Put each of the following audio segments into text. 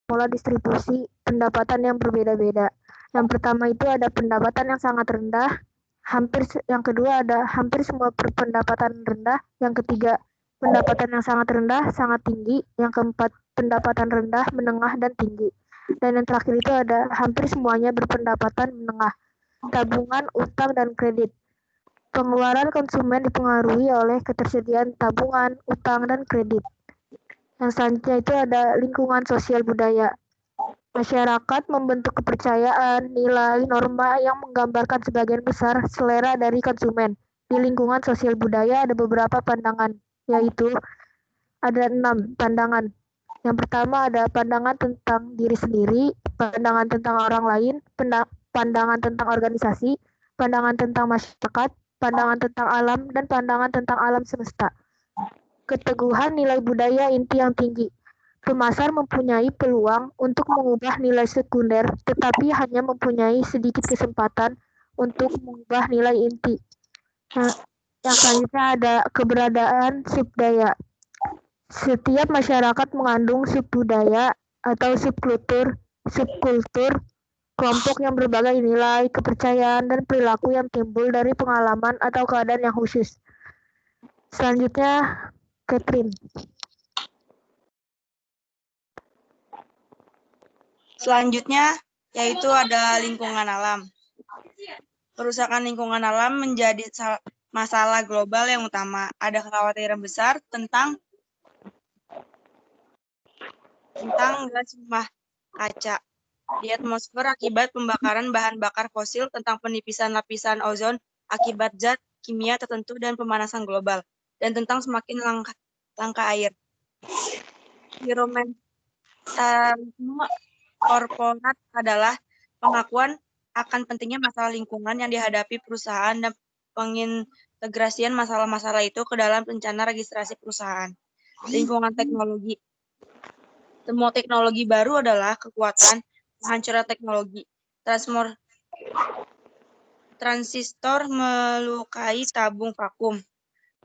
pola distribusi pendapatan yang berbeda-beda. Yang pertama itu ada pendapatan yang sangat rendah, yang kedua ada hampir semua berpendapatan rendah, yang ketiga pendapatan yang sangat rendah, sangat tinggi, yang keempat pendapatan rendah, menengah, dan tinggi. Dan yang terakhir itu ada hampir semuanya berpendapatan menengah, tabungan, utang, dan kredit. Pengeluaran konsumen dipengaruhi oleh ketersediaan tabungan, utang, dan kredit. Yang selanjutnya itu ada lingkungan sosial budaya. Masyarakat membentuk kepercayaan, nilai, norma yang menggambarkan sebagian besar selera dari konsumen. Di lingkungan sosial budaya ada beberapa pandangan, yaitu ada 6 pandangan. Yang pertama ada pandangan tentang diri sendiri, pandangan tentang orang lain, pandangan tentang organisasi, pandangan tentang masyarakat, pandangan tentang alam, dan pandangan tentang alam semesta. Keteguhan nilai budaya inti yang tinggi. Pemasar mempunyai peluang untuk mengubah nilai sekunder, tetapi hanya mempunyai sedikit kesempatan untuk mengubah nilai inti. Yang selanjutnya ada keberadaan subdaya. Setiap masyarakat mengandung subbudaya atau subkultur, kelompok yang berbagai nilai, kepercayaan, dan perilaku yang timbul dari pengalaman atau keadaan yang khusus. Selanjutnya, Catherine. Selanjutnya, yaitu ada lingkungan alam. Kerusakan lingkungan alam menjadi masalah global yang utama. Ada kekhawatiran besar tentang gas rumah kaca di atmosfer akibat pembakaran bahan bakar fosil, tentang penipisan lapisan ozon akibat zat kimia tertentu dan pemanasan global, dan tentang semakin langka air. Environmentalisme korporat adalah pengakuan akan pentingnya masalah lingkungan yang dihadapi perusahaan dan pengintegrasian masalah-masalah itu ke dalam rencana registrasi perusahaan. Lingkungan teknologi. Semua teknologi baru adalah kekuatan penghancuran teknologi. Transistor melukai tabung vakum.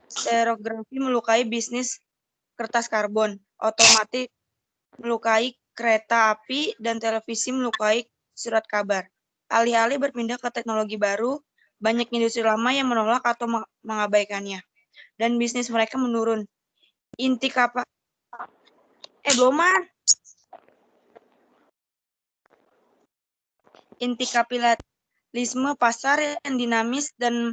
Stereografi melukai bisnis kertas karbon. Otomatis melukai kereta api, dan televisi melukai surat kabar. Alih-alih berpindah ke teknologi baru, banyak industri lama yang menolak atau mengabaikannya, dan bisnis mereka menurun. Inti kapitalisme pasar yang dinamis dan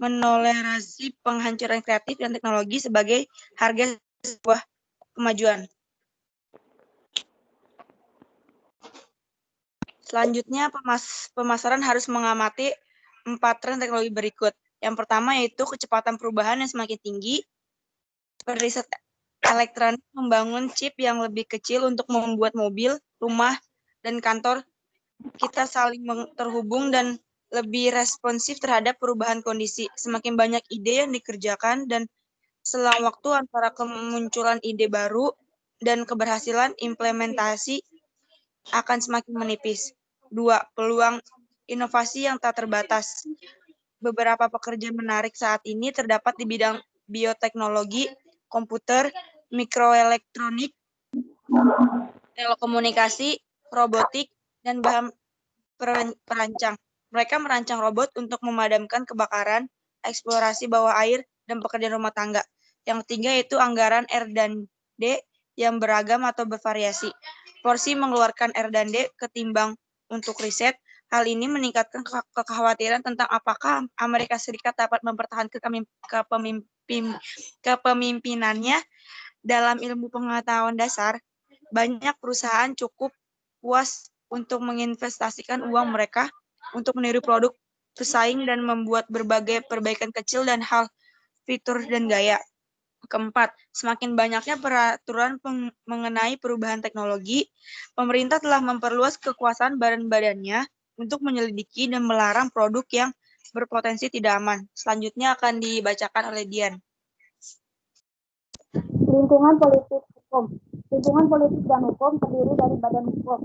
menolerasi penghancuran kreatif dan teknologi sebagai harga sebuah kemajuan. Selanjutnya, pemasaran harus mengamati 4 tren teknologi berikut. Yang pertama yaitu kecepatan perubahan yang semakin tinggi. Riset elektronik membangun chip yang lebih kecil untuk membuat mobil, rumah, dan kantor kita saling terhubung dan lebih responsif terhadap perubahan kondisi. Semakin banyak ide yang dikerjakan dan selang waktu antara kemunculan ide baru dan keberhasilan implementasi akan semakin menipis. 2. Peluang inovasi yang tak terbatas. Beberapa pekerjaan menarik saat ini terdapat di bidang bioteknologi, komputer, mikroelektronik, telekomunikasi, robotik, dan bahan perancang. Mereka merancang robot untuk memadamkan kebakaran, eksplorasi bawah air, dan pekerjaan rumah tangga. Yang ketiga yaitu anggaran R&D yang beragam atau bervariasi. Porsi mengeluarkan R&D ketimbang untuk riset. Hal ini meningkatkan kekhawatiran tentang apakah Amerika Serikat dapat mempertahankan kepemimpinannya dalam ilmu pengetahuan dasar. Banyak perusahaan cukup puas untuk menginvestasikan uang mereka untuk meniru produk pesaing dan membuat berbagai perbaikan kecil dan hal fitur dan gaya. Keempat, semakin banyaknya peraturan mengenai perubahan teknologi, pemerintah telah memperluas kekuasaan badan-badannya untuk menyelidiki dan melarang produk yang berpotensi tidak aman. Selanjutnya akan dibacakan oleh Dian. Lingkungan politik hukum. Lingkungan politik dan hukum terdiri dari badan hukum,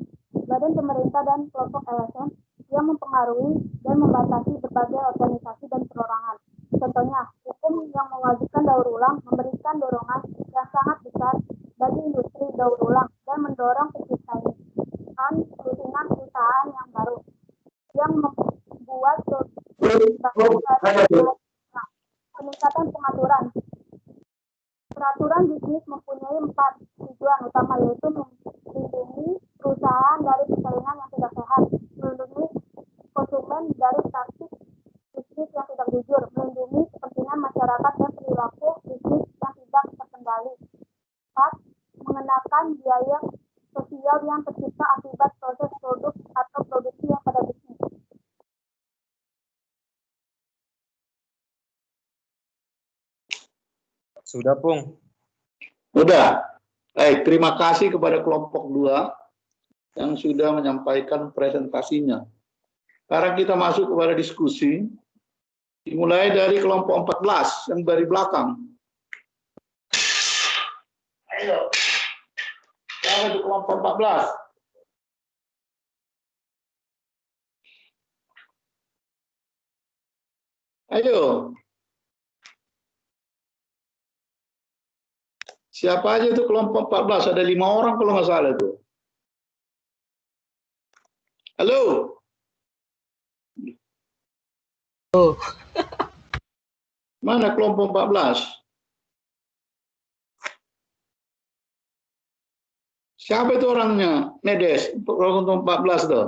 badan pemerintah, dan kelompok LSM yang mempengaruhi dan membatasi berbagai organisasi dan perorangan. Contohnya, hukum yang mewajibkan daur ulang memberikan dorongan yang sangat besar bagi industri daur ulang dan mendorong penciptanya. Peningkatan pengaturan. Peraturan bisnis mempunyai 4 tujuan utama, yaitu melindungi perusahaan dari persaingan yang tidak sehat, melindungi konsumen dari praktik bisnis yang tidak jujur, melindungi kepentingan masyarakat dan perilaku bisnis yang tidak terkendali. 4. Mengenakan biaya sosial yang tercipta akibat proses produk atau produksi yang pada bisnis. Sudah, Pung. Sudah. Baik, terima kasih kepada kelompok 2 yang sudah menyampaikan presentasinya. Sekarang kita masuk kepada diskusi. Dimulai dari kelompok 14 yang dari belakang. Ayo. Siapa itu kelompok 14? Ayo. Siapa aja itu kelompok 14? Ada 5 orang kalau nggak salah itu. Halo. Oh. Mana kelompok 14? Siapa itu orangnya? Nedes, untuk kelompok 14 tuh.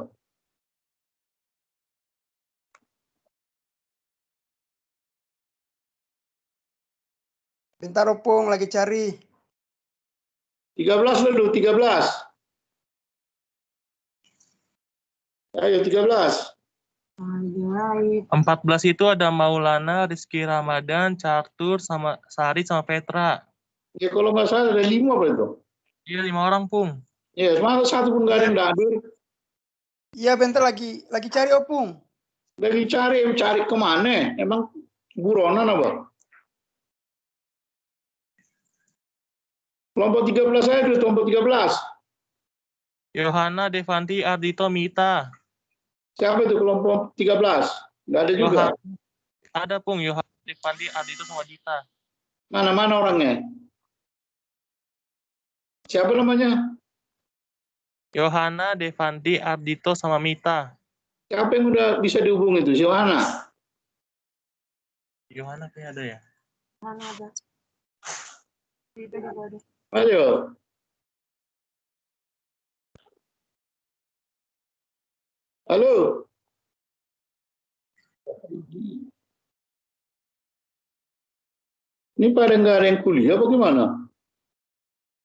Bentar, Opung, lagi cari. 13 dulu, 13. Ayo 13. 14 itu ada Maulana, Rizky Ramadan, Catur, sama Sari, sama Petra. Ya kalau nggak salah ada 5 apa itu? Iya, 5 orang, Pung. Ya, semangat satu pun nggak ada yang hadir. Iya, bentar lagi cari, Opung. Lagi cari kemana? Emang buronan apa? Kelompok 13 saya dulu, kelompok 13. Yohana, Devanti, Ardito, Mita. Siapa itu kelompok 13? Nggak ada juga. Ada, Pung. Yohana, Devanti, Ardito, sama Dita. Mana orangnya? Siapa namanya? Yohana, Devanti, Ardito, sama Mita. Siapa yang udah bisa dihubungi itu? Si Yohana? Yohana kayaknya ada ya? Mana ada? Itu juga ada. Ayo. Halo. Ini pada nggak ada yang kuliah apa gimana?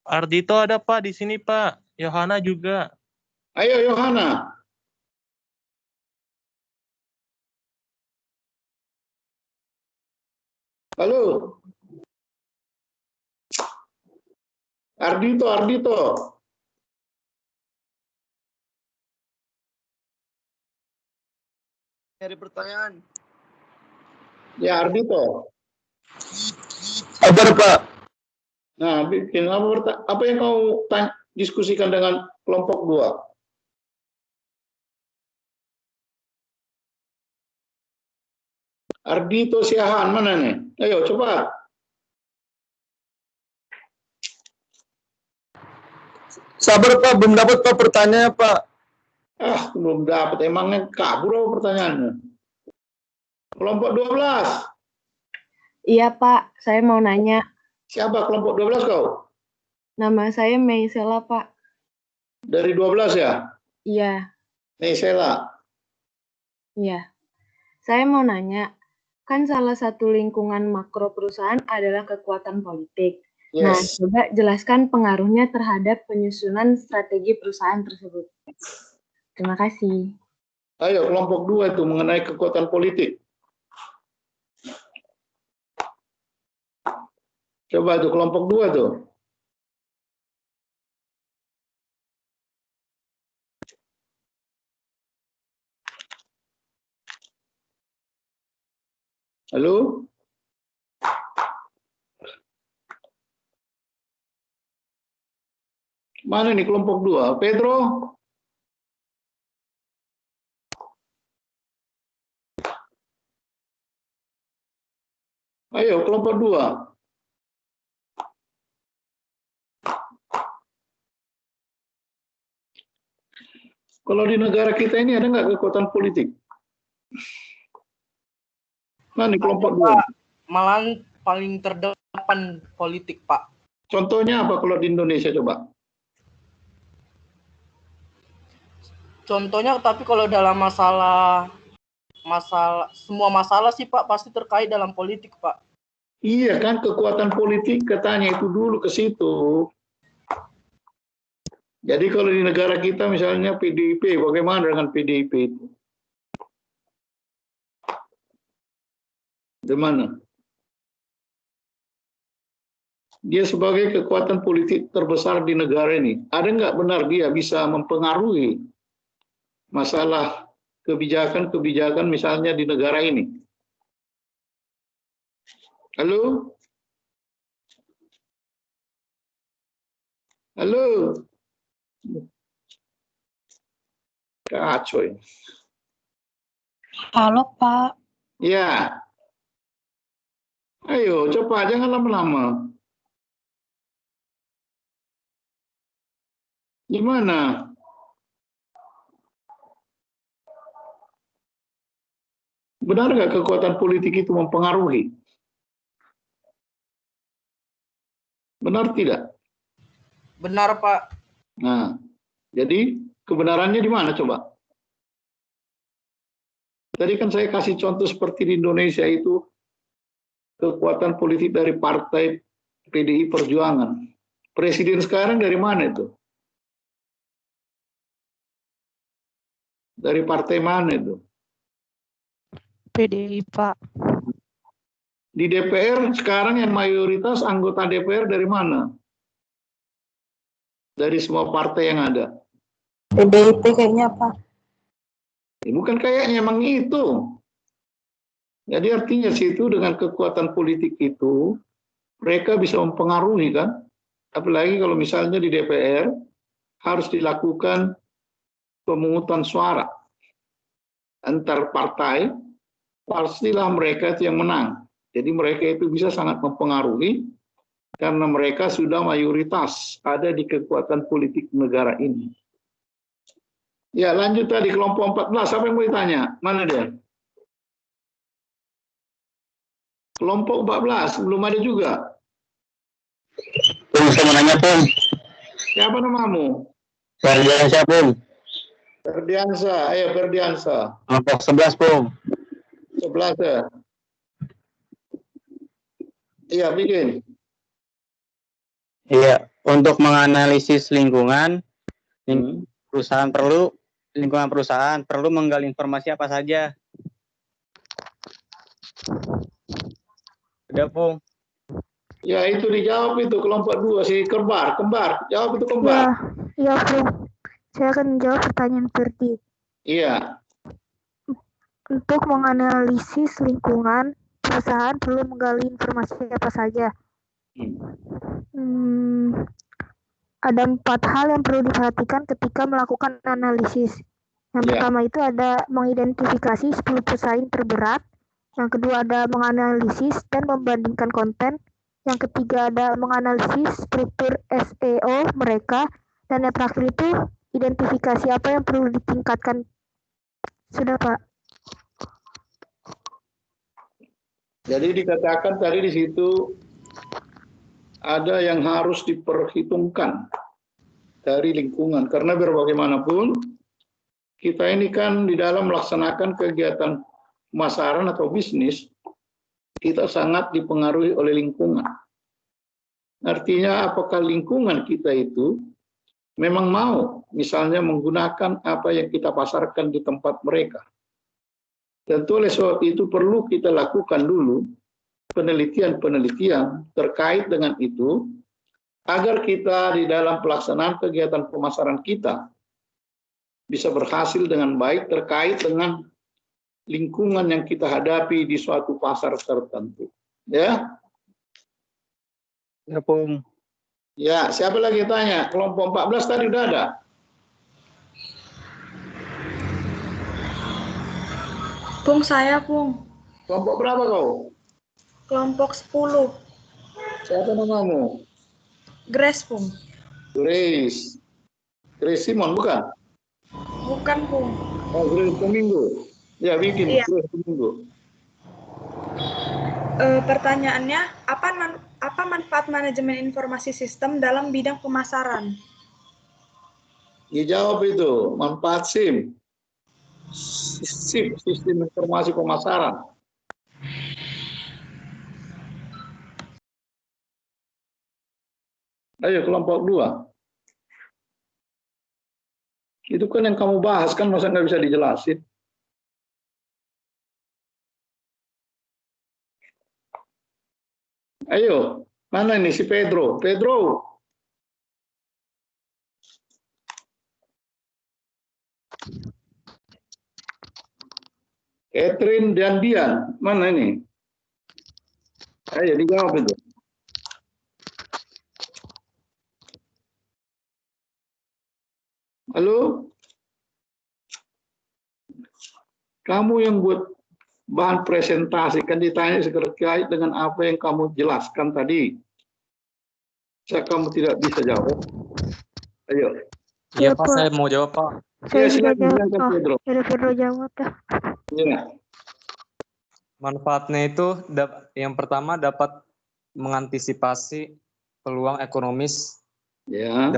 Ardito ada, Pak, di sini, Pak. Yohana juga. Ayo Yohana. Halo. Ardito. Cari pertanyaan. Ya Ardito. Sabar, Pak. Nah, bikin apa yang kau diskusikan dengan kelompok 2? Ardito Siahan mana nih? Ayo cepat. Sabar, Pak. Belum dapat, Pak, pertanyaannya, Pak. Belum dapat. Emangnya kabur apa pertanyaannya? Kelompok 12. Iya, Pak. Saya mau nanya. Siapa kelompok 12 kau? Nama saya Meisela, Pak. Dari 12 ya? Iya. Sela. Iya. Saya mau nanya. Kan salah satu lingkungan makro perusahaan adalah kekuatan politik. Nah, Yes. coba jelaskan pengaruhnya terhadap penyusunan strategi perusahaan tersebut. Terima kasih. Ayo kelompok 2 itu mengenai kekuatan politik. Coba tuh kelompok 2 tuh. Halo? Mana nih kelompok 2? Pedro? Ayo kelompok 2. Kalau di negara kita ini ada nggak kekuatan politik? Nah, di kelompok Pak, 2. malahan paling terdepan politik, Pak. Contohnya apa kalau di Indonesia coba? Contohnya, tapi kalau dalam masalah semua masalah sih Pak pasti terkait dalam politik, Pak. Iya kan, kekuatan politik katanya itu dulu ke situ. Jadi kalau di negara kita misalnya PDIP, bagaimana dengan PDIP itu? Di mana? Dia sebagai kekuatan politik terbesar di negara ini. Ada nggak benar dia bisa mempengaruhi masalah kebijakan-kebijakan misalnya di negara ini? Halo? Halo? Kacau ini. Halo, Pak. Ya. Ayo, cepat, jangan lama-lama. Gimana? Benar nggak kekuatan politik itu mempengaruhi? Benar tidak? Benar, Pak. Nah, jadi kebenarannya di mana coba? Tadi kan saya kasih contoh seperti di Indonesia itu kekuatan politik dari partai PDI Perjuangan. Presiden sekarang dari mana itu? Dari partai mana itu? PDI, Pak. Di DPR sekarang yang mayoritas anggota DPR dari mana? Dari semua partai yang ada. PDIP kayaknya, Pak. Bukan kayaknya, emang itu. Jadi artinya situ dengan kekuatan politik itu, mereka bisa mempengaruhi kan. Apalagi kalau misalnya di DPR harus dilakukan pemungutan suara antar partai, pastilah mereka itu yang menang. Jadi mereka itu bisa sangat mempengaruhi karena mereka sudah mayoritas ada di kekuatan politik negara ini. Ya, lanjut tadi kelompok 14. Siapa yang mau ditanya? Mana dia? Kelompok 14, belum ada juga. Pung, saya mau nanya, Pung. Siapa namamu? Ferdiansyah, Pung. Ferdiansyah, ayo Ferdiansyah. Kelompok 11, Pung. 11 ya? Iya, bikin. Iya, untuk menganalisis lingkungan perusahaan perlu menggali informasi apa saja? Udah, Pung. Ya, itu dijawab itu kelompok 2 si kembar. Jawab itu kembar. Ya, Bro. Saya akan menjawab pertanyaan Ferdi. Iya. Untuk menganalisis lingkungan, perusahaan perlu menggali informasi apa saja. Ada 4 hal yang perlu diperhatikan ketika melakukan analisis. Yang pertama itu ada mengidentifikasi 10 pesaing terberat. Yang kedua ada menganalisis dan membandingkan konten. Yang ketiga ada menganalisis struktur SEO mereka. Dan yang terakhir itu identifikasi apa yang perlu ditingkatkan. Sudah, Pak. Jadi dikatakan tadi di situ ada yang harus diperhitungkan dari lingkungan. Karena biar bagaimanapun, kita ini kan di dalam melaksanakan kegiatan pemasaran atau bisnis, kita sangat dipengaruhi oleh lingkungan. Artinya apakah lingkungan kita itu memang mau misalnya menggunakan apa yang kita pasarkan di tempat mereka. Tentu oleh sebab itu perlu kita lakukan dulu penelitian-penelitian terkait dengan itu agar kita di dalam pelaksanaan kegiatan pemasaran kita bisa berhasil dengan baik terkait dengan lingkungan yang kita hadapi di suatu pasar tertentu. Ya. Ya, Pung. Ya, siapa lagi tanya? Kelompok 14 tadi udah ada? Pung, saya, Pung. Kelompok berapa kau? Kelompok 10. Siapa namamu? Grace, Pung. Grace. Grace Simon, bukan? Bukan, Pung. Oh, Grace Domingo. Ya, bikin Iya. Grace Domingo. Pertanyaannya, apa manfaat manajemen informasi sistem dalam bidang pemasaran? Dijawab itu, manfaat SIM. SIP, Sistem Informasi Pemasaran. Ayo, kelompok 2. Itu kan yang kamu bahas, kan masa nggak bisa dijelasin? Ayo, mana ini si Pedro? Pedro. Catherine dan Dian, mana ini? Ayo dijawab itu. Halo? Kamu yang buat bahan presentasi, kan ditanya terkait dengan apa yang kamu jelaskan tadi. Saya kamu tidak bisa jawab. Ayo. Iya Pak, saya mau jawab Pak. Saya Ya, juga silakan, jawab. Pedro. Pedro jawab ya. Ya. Manfaatnya itu yang pertama dapat mengantisipasi peluang ekonomis Ya.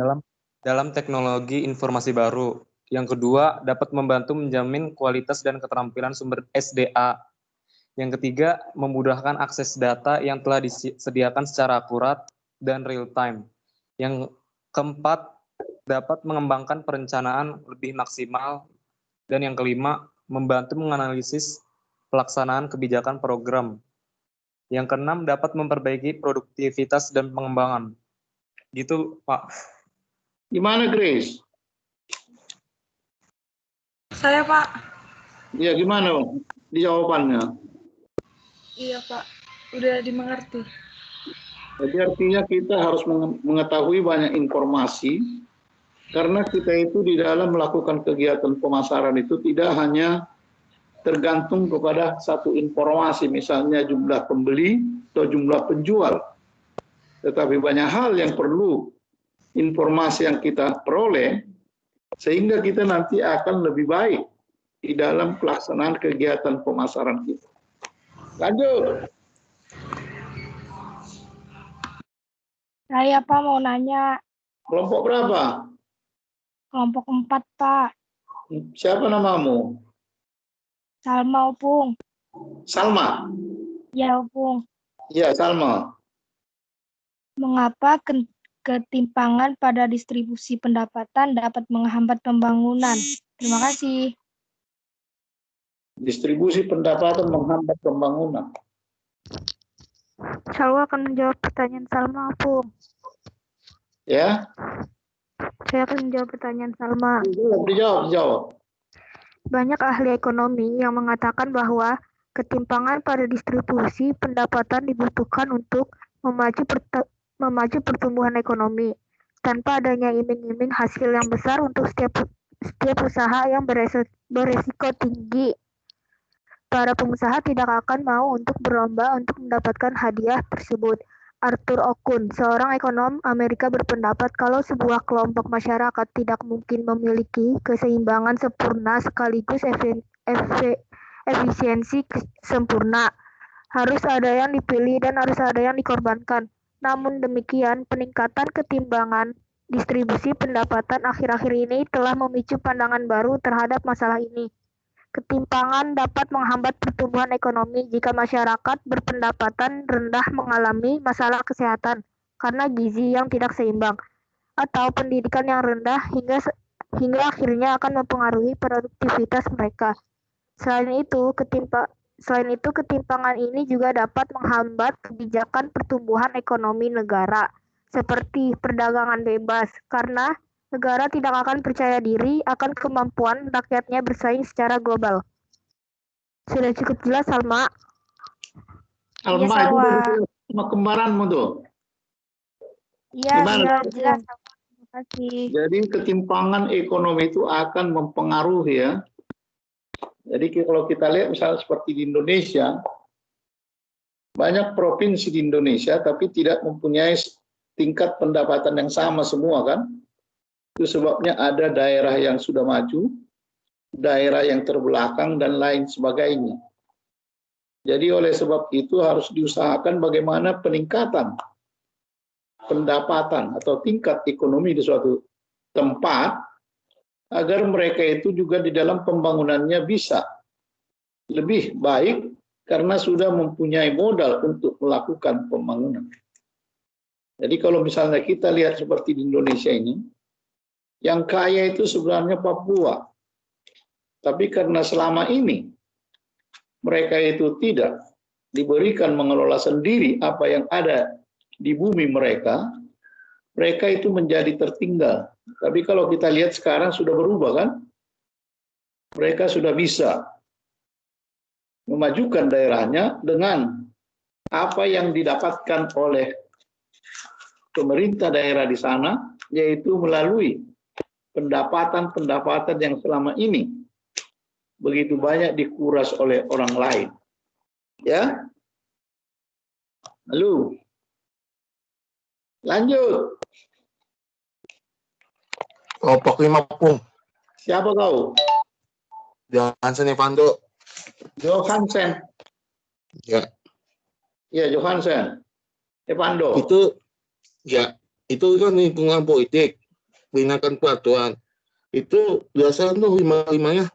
dalam teknologi informasi baru. Yang kedua, dapat membantu menjamin kualitas dan keterampilan sumber SDA. Yang ketiga, memudahkan akses data yang telah disediakan secara akurat dan real time. Yang keempat, dapat mengembangkan perencanaan lebih maksimal. Dan yang kelima, membantu menganalisis pelaksanaan kebijakan program. Yang keenam, dapat memperbaiki produktivitas dan pengembangan. Gitu, Pak. Gimana, Grace? Saya, Pak. Ya, gimana di jawabannya? Iya, Pak. Udah dimengerti. Jadi artinya kita harus mengetahui banyak informasi, karena kita itu di dalam melakukan kegiatan pemasaran itu tidak hanya tergantung kepada satu informasi, misalnya jumlah pembeli atau jumlah penjual. Tetapi banyak hal yang perlu informasi yang kita peroleh, sehingga kita nanti akan lebih baik di dalam pelaksanaan kegiatan pemasaran kita. Lanjut. Saya Pak mau nanya. Kelompok berapa? Kelompok 4 Pak. Siapa namamu? Salma Opung. Salma? Ya Opung. Ya, Salma. Mengapa ketimpangan pada distribusi pendapatan dapat menghambat pembangunan? Terima kasih. Distribusi pendapatan menghambat pembangunan. Salwa akan menjawab pertanyaan Salma Opung. Ya? Saya akan menjawab pertanyaan Salma. Dijawab. Banyak ahli ekonomi yang mengatakan bahwa ketimpangan pada distribusi pendapatan dibutuhkan untuk memacu pertumbuhan ekonomi. Tanpa adanya iming-iming hasil yang besar untuk setiap usaha yang beresiko tinggi, para pengusaha tidak akan mau untuk berlomba untuk mendapatkan hadiah tersebut. Arthur Okun, seorang ekonom Amerika, berpendapat kalau sebuah kelompok masyarakat tidak mungkin memiliki keseimbangan sempurna sekaligus efisiensi sempurna. Harus ada yang dipilih dan harus ada yang dikorbankan. Namun demikian, peningkatan ketimbangan distribusi pendapatan akhir-akhir ini telah memicu pandangan baru terhadap masalah ini. Ketimpangan dapat menghambat pertumbuhan ekonomi jika masyarakat berpendapatan rendah mengalami masalah kesehatan karena gizi yang tidak seimbang, atau pendidikan yang rendah hingga akhirnya akan mempengaruhi produktivitas mereka. Selain itu, ketimpangan ini juga dapat menghambat kebijakan pertumbuhan ekonomi negara, seperti perdagangan bebas, karena negara tidak akan percaya diri akan kemampuan rakyatnya bersaing secara global. Sudah cukup jelas, Salma? Salma, Iya, Salwa. itu sama kembaranmu tuh. Iya, Gimana? jelas. Terima kasih. Jadi ketimpangan ekonomi itu akan mempengaruhi ya. Jadi kalau kita lihat misalnya seperti di Indonesia, banyak provinsi di Indonesia tapi tidak mempunyai tingkat pendapatan yang sama semua kan. Itu sebabnya ada daerah yang sudah maju, daerah yang terbelakang, dan lain sebagainya. Jadi oleh sebab itu harus diusahakan bagaimana peningkatan pendapatan atau tingkat ekonomi di suatu tempat agar mereka itu juga di dalam pembangunannya bisa lebih baik karena sudah mempunyai modal untuk melakukan pembangunan. Jadi kalau misalnya kita lihat seperti di Indonesia ini, yang kaya itu sebenarnya Papua. Tapi karena selama ini mereka itu tidak diberikan mengelola sendiri apa yang ada di bumi mereka, mereka itu menjadi tertinggal. Tapi kalau kita lihat sekarang sudah berubah kan? Mereka sudah bisa memajukan daerahnya dengan apa yang didapatkan oleh pemerintah daerah di sana, yaitu melalui pendapatan-pendapatan yang selama ini begitu banyak dikuras oleh orang lain. Ya. Lalu lanjut. Kelompok 5 Pung. Siapa kau? Johansen Evando. Johansen. Ya. Ya, Johansen. Evando. Itu kan lingkungan politik, penindakan peraturan. Itu biasanya tuh 5-5-nya.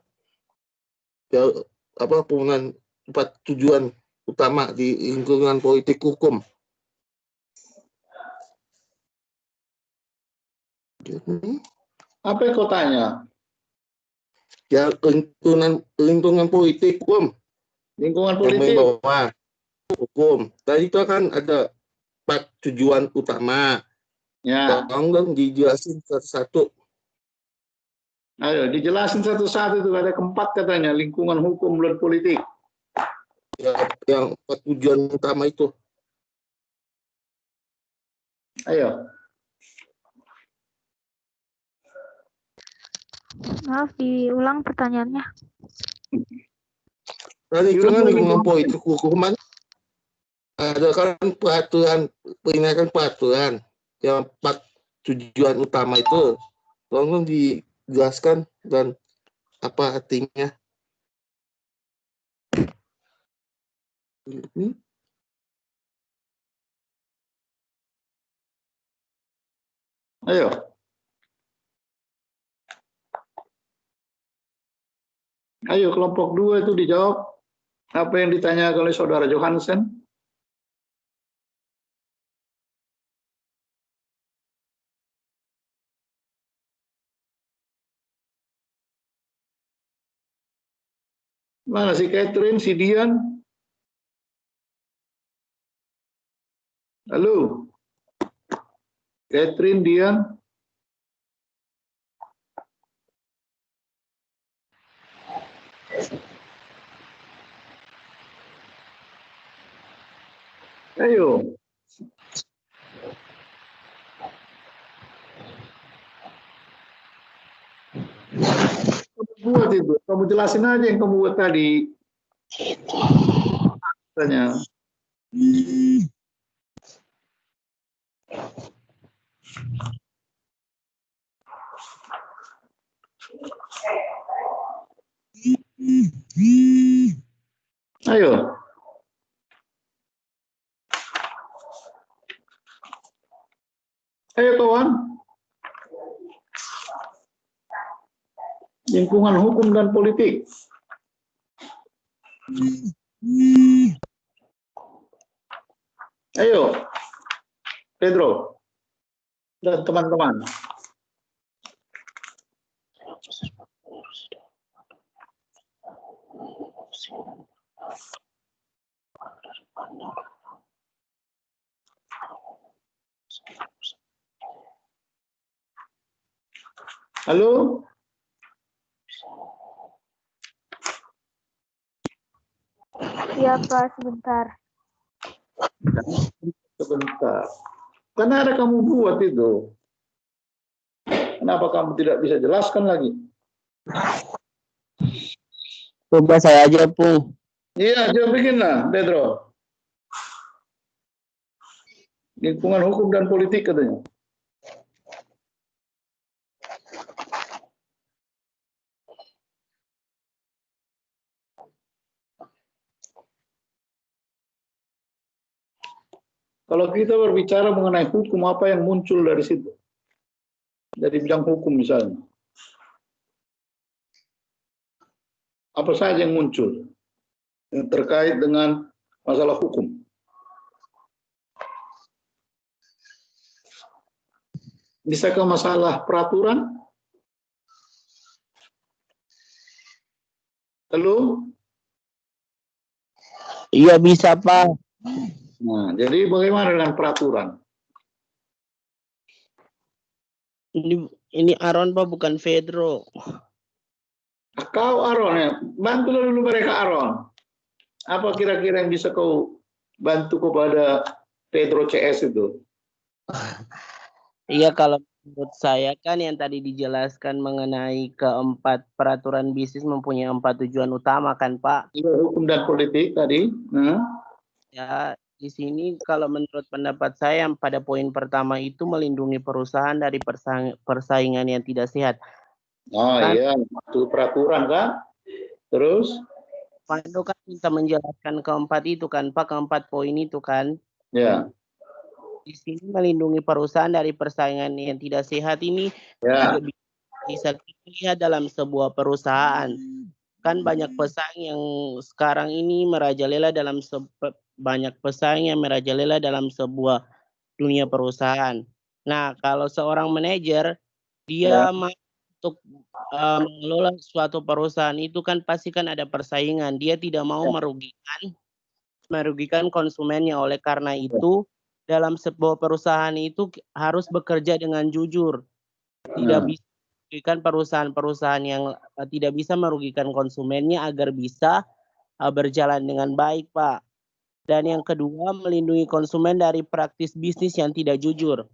Ya, penggunaan 4 tujuan utama di lingkungan politik hukum. Apa yang kau tanya? Ya, lingkungan politik hukum. Lingkungan politik. Yang bawah hukum. Tadi itu kan ada 4 tujuan utama. Ya. Tolong dong dijelasin satu-satu. Ayo, dijelasin satu-satu itu ada keempat katanya, lingkungan hukum dan politik. Ya, yang 4 tujuan utama itu. Ayo. Maaf, diulang pertanyaannya. Tadi itu kan lingkungan politik hukuman. Ada kan peraturan, penindakan peraturan. Yang 4 tujuan utama itu. Tolong dijelaskan dan apa artinya. Ayo. Ayo, kelompok 2 itu dijawab. Apa yang ditanya oleh saudara Johansen? Mana si Catherine, si Dian? Halo? Catherine, Dian? Ayo. Kamu buat itu. Kamu jelasin aja yang kamu buat tadi. Tanya. Ayo. Ayo kawan. Lingkungan hukum dan politik. Ayo. Pedro. Dan teman-teman. Halo? Iya, Pak, sebentar. Sebentar. Karena ada kamu buat itu. Kenapa kamu tidak bisa jelaskan lagi? Coba saya aja, Pung. Iya, coba bikinlah, Pedro. Lingkungan hukum dan politik katanya. Kalau kita berbicara mengenai hukum, apa yang muncul dari situ? Dari bidang hukum misalnya. Apa saja yang muncul yang terkait dengan masalah hukum? Bisakah masalah peraturan? Halo? Iya bisa Pak. Nah, jadi bagaimana dengan peraturan? Ini Aaron Pak, bukan Pedro. Kau Aaron ya, bantulah dulu mereka Aaron. Apa kira-kira yang bisa kau bantu kepada Pedro CS itu? Iya, kalau menurut saya kan yang tadi dijelaskan mengenai keempat peraturan bisnis mempunyai 4 tujuan utama kan Pak. Iya, hukum dan politik tadi. Ya, di sini kalau menurut pendapat saya yang pada poin pertama itu melindungi perusahaan dari persaingan yang tidak sehat. Oh kan, iya, itu peraturan kan. Terus? Pak itu kan bisa menjelaskan keempat itu kan Pak, keempat poin itu kan. Ya. Di sini melindungi perusahaan dari persaingan yang tidak sehat ini juga bisa dilihat dalam sebuah perusahaan. Kan banyak pesaing yang sekarang ini merajalela dalam banyak pesaing yang merajalela dalam sebuah dunia perusahaan. Nah, kalau seorang manajer dia untuk mengelola suatu perusahaan itu kan pasti kan ada persaingan. Dia tidak mau merugikan konsumennya. Oleh karena itu dalam sebuah perusahaan itu harus bekerja dengan jujur. Tidak bisa merugikan perusahaan-perusahaan yang tidak bisa merugikan konsumennya agar bisa berjalan dengan baik, Pak. Dan yang kedua, melindungi konsumen dari praktis bisnis yang tidak jujur.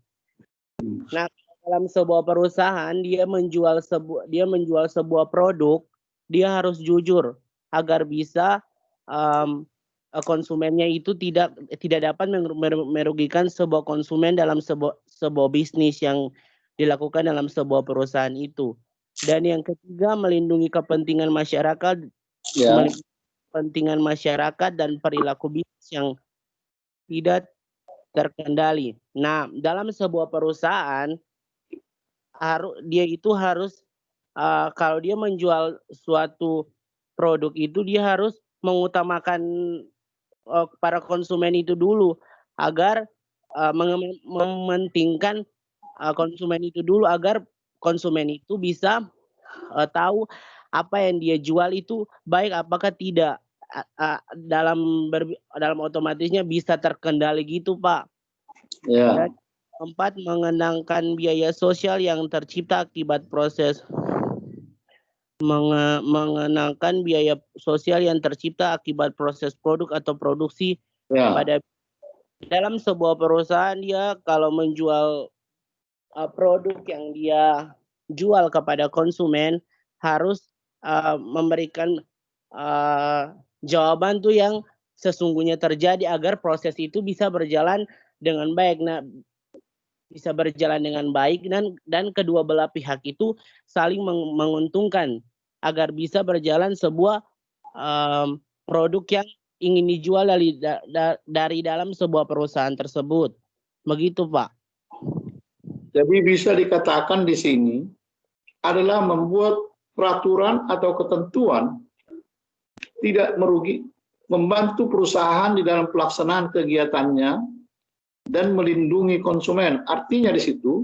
Nah, dalam sebuah perusahaan dia menjual sebuah produk, dia harus jujur agar bisa konsumennya itu tidak dapat merugikan sebuah konsumen dalam sebuah bisnis yang dilakukan dalam sebuah perusahaan itu. Dan yang ketiga, melindungi kepentingan masyarakat, kepentingan masyarakat dan perilaku bisnis yang tidak terkendali. Nah, dalam sebuah perusahaan harus kalau dia menjual suatu produk itu dia harus mengutamakan para konsumen itu dulu agar mementingkan konsumen itu dulu agar konsumen itu bisa tahu apa yang dia jual itu baik apakah tidak, dalam otomatisnya bisa terkendali gitu Pak. Dan keempat, mengenangkan biaya sosial yang tercipta akibat proses mengenangkan biaya sosial yang tercipta akibat proses produk atau produksi pada dalam sebuah perusahaan. Dia kalau menjual produk yang dia jual kepada konsumen harus memberikan jawaban tuh yang sesungguhnya terjadi agar proses itu bisa berjalan dengan baik. Nah, bisa berjalan dengan baik dan kedua belah pihak itu saling menguntungkan agar bisa berjalan sebuah produk yang ingin dijual dari dalam sebuah perusahaan tersebut. Begitu, Pak. Jadi bisa dikatakan di sini adalah membuat peraturan atau ketentuan tidak membantu perusahaan di dalam pelaksanaan kegiatannya dan melindungi konsumen. Artinya di situ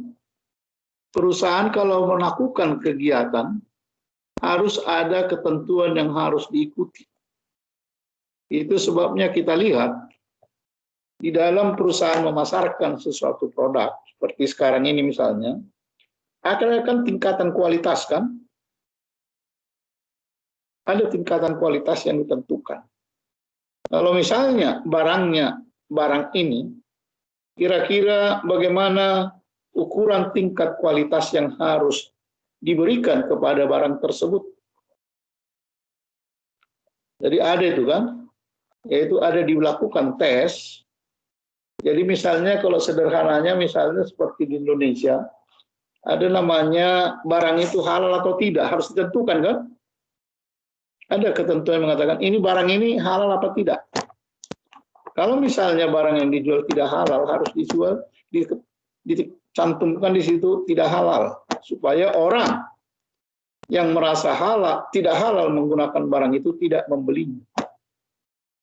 perusahaan kalau melakukan kegiatan harus ada ketentuan yang harus diikuti. Itu sebabnya kita lihat di dalam perusahaan memasarkan sesuatu produk seperti sekarang ini misalnya, akan tingkatan kualitas kan? Ada tingkatan kualitas yang ditentukan. Kalau misalnya barang ini, kira-kira bagaimana ukuran tingkat kualitas yang harus diberikan kepada barang tersebut. Jadi ada itu kan, yaitu ada dilakukan tes. Jadi misalnya kalau sederhananya misalnya seperti di Indonesia, ada namanya barang itu halal atau tidak, harus ditentukan kan? Ada ketentuan yang mengatakan ini barang ini halal apa tidak. Kalau misalnya barang yang dijual tidak halal, harus dijual, dicantumkan di situ tidak halal, supaya orang yang merasa halal, tidak halal menggunakan barang itu tidak membelinya.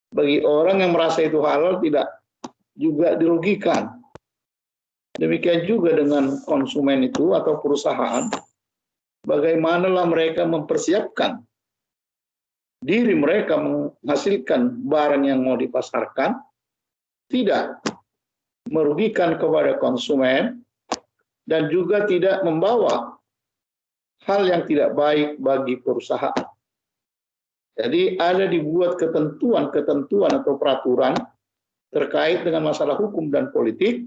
Bagi orang yang merasa itu halal tidak juga dirugikan. Demikian juga dengan konsumen itu atau perusahaan, bagaimanalah mereka mempersiapkan diri mereka menghasilkan barang yang mau dipasarkan, tidak merugikan kepada konsumen, dan juga tidak membawa hal yang tidak baik bagi perusahaan. Jadi ada dibuat ketentuan-ketentuan atau peraturan terkait dengan masalah hukum dan politik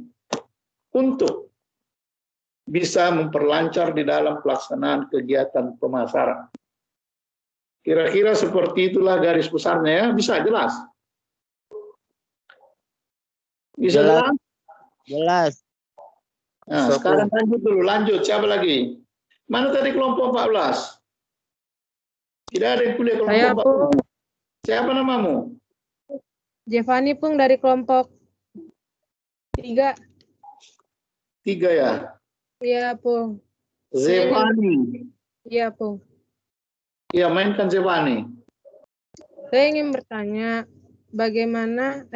untuk bisa memperlancar di dalam pelaksanaan kegiatan pemasaran. Kira-kira seperti itulah garis besarnya ya, bisa jelas? Bisa jelas? Jelas. Nah, sekarang lanjut, siapa lagi? Mana tadi kelompok 14? Tidak ada yang kuliah kelompok 14. Siapa namamu? Jevani Pung dari kelompok 3. 3 ya? Iya, Pung. Zevani. Iya, Pung. Iya, mainkan Zevani. Saya ingin bertanya, bagaimana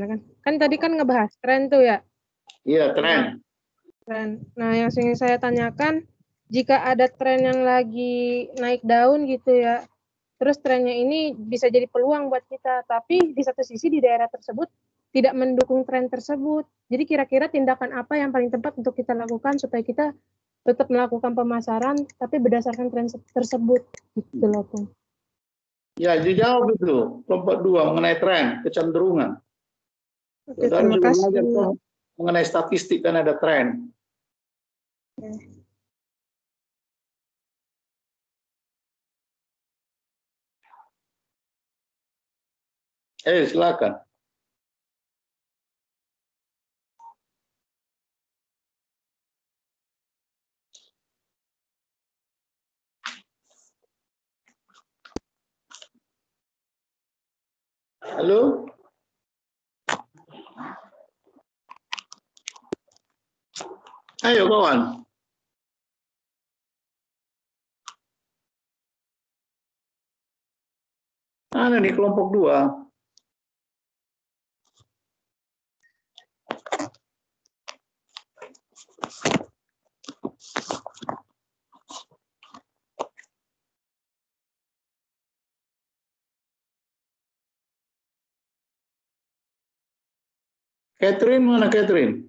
kan? Kan tadi kan ngebahas tren tuh ya? Iya, tren. Nah, yang ingin saya tanyakan, jika ada tren yang lagi naik daun gitu ya, terus trennya ini bisa jadi peluang buat kita, tapi di satu sisi di daerah tersebut tidak mendukung tren tersebut. Jadi kira-kira tindakan apa yang paling tepat untuk kita lakukan supaya kita tetap melakukan pemasaran, tapi berdasarkan tren tersebut, gitu loh, Pung. Ya, dijawab itu, kelompok 2 mengenai tren, kecenderungan. Oke, terima kasih. Mengenai statistik kan ada tren. Silakan. Halo? Ayo kawan. Ada di kelompok 2. Catherine, mana Catherine?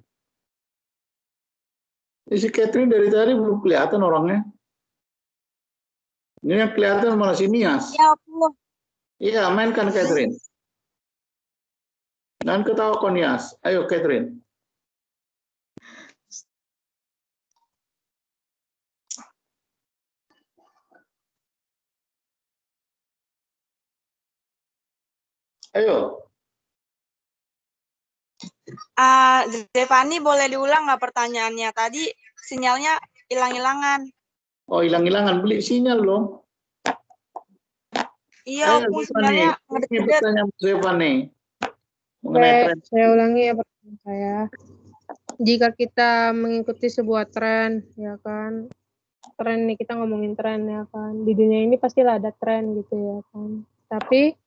Si Catherine dari tadi belum kelihatan orangnya. Ini yang kelihatan mana si Nias? Ya, Bu. Iya, mainkan Catherine. Dan ketawa kau Nias. Ayo Catherine. Ayo. Zevani boleh diulang nggak pertanyaannya? Tadi sinyalnya hilang-hilangan. Oh, hilang-hilangan. Beli sinyal loh. Iya, aku sinyalnya ini pertanyaan Zevani. Saya ulangi ya pertanyaan saya. Jika kita mengikuti sebuah tren, ya kan, tren nih, kita ngomongin tren ya kan, di dunia ini pastilah ada tren gitu ya kan. Tapi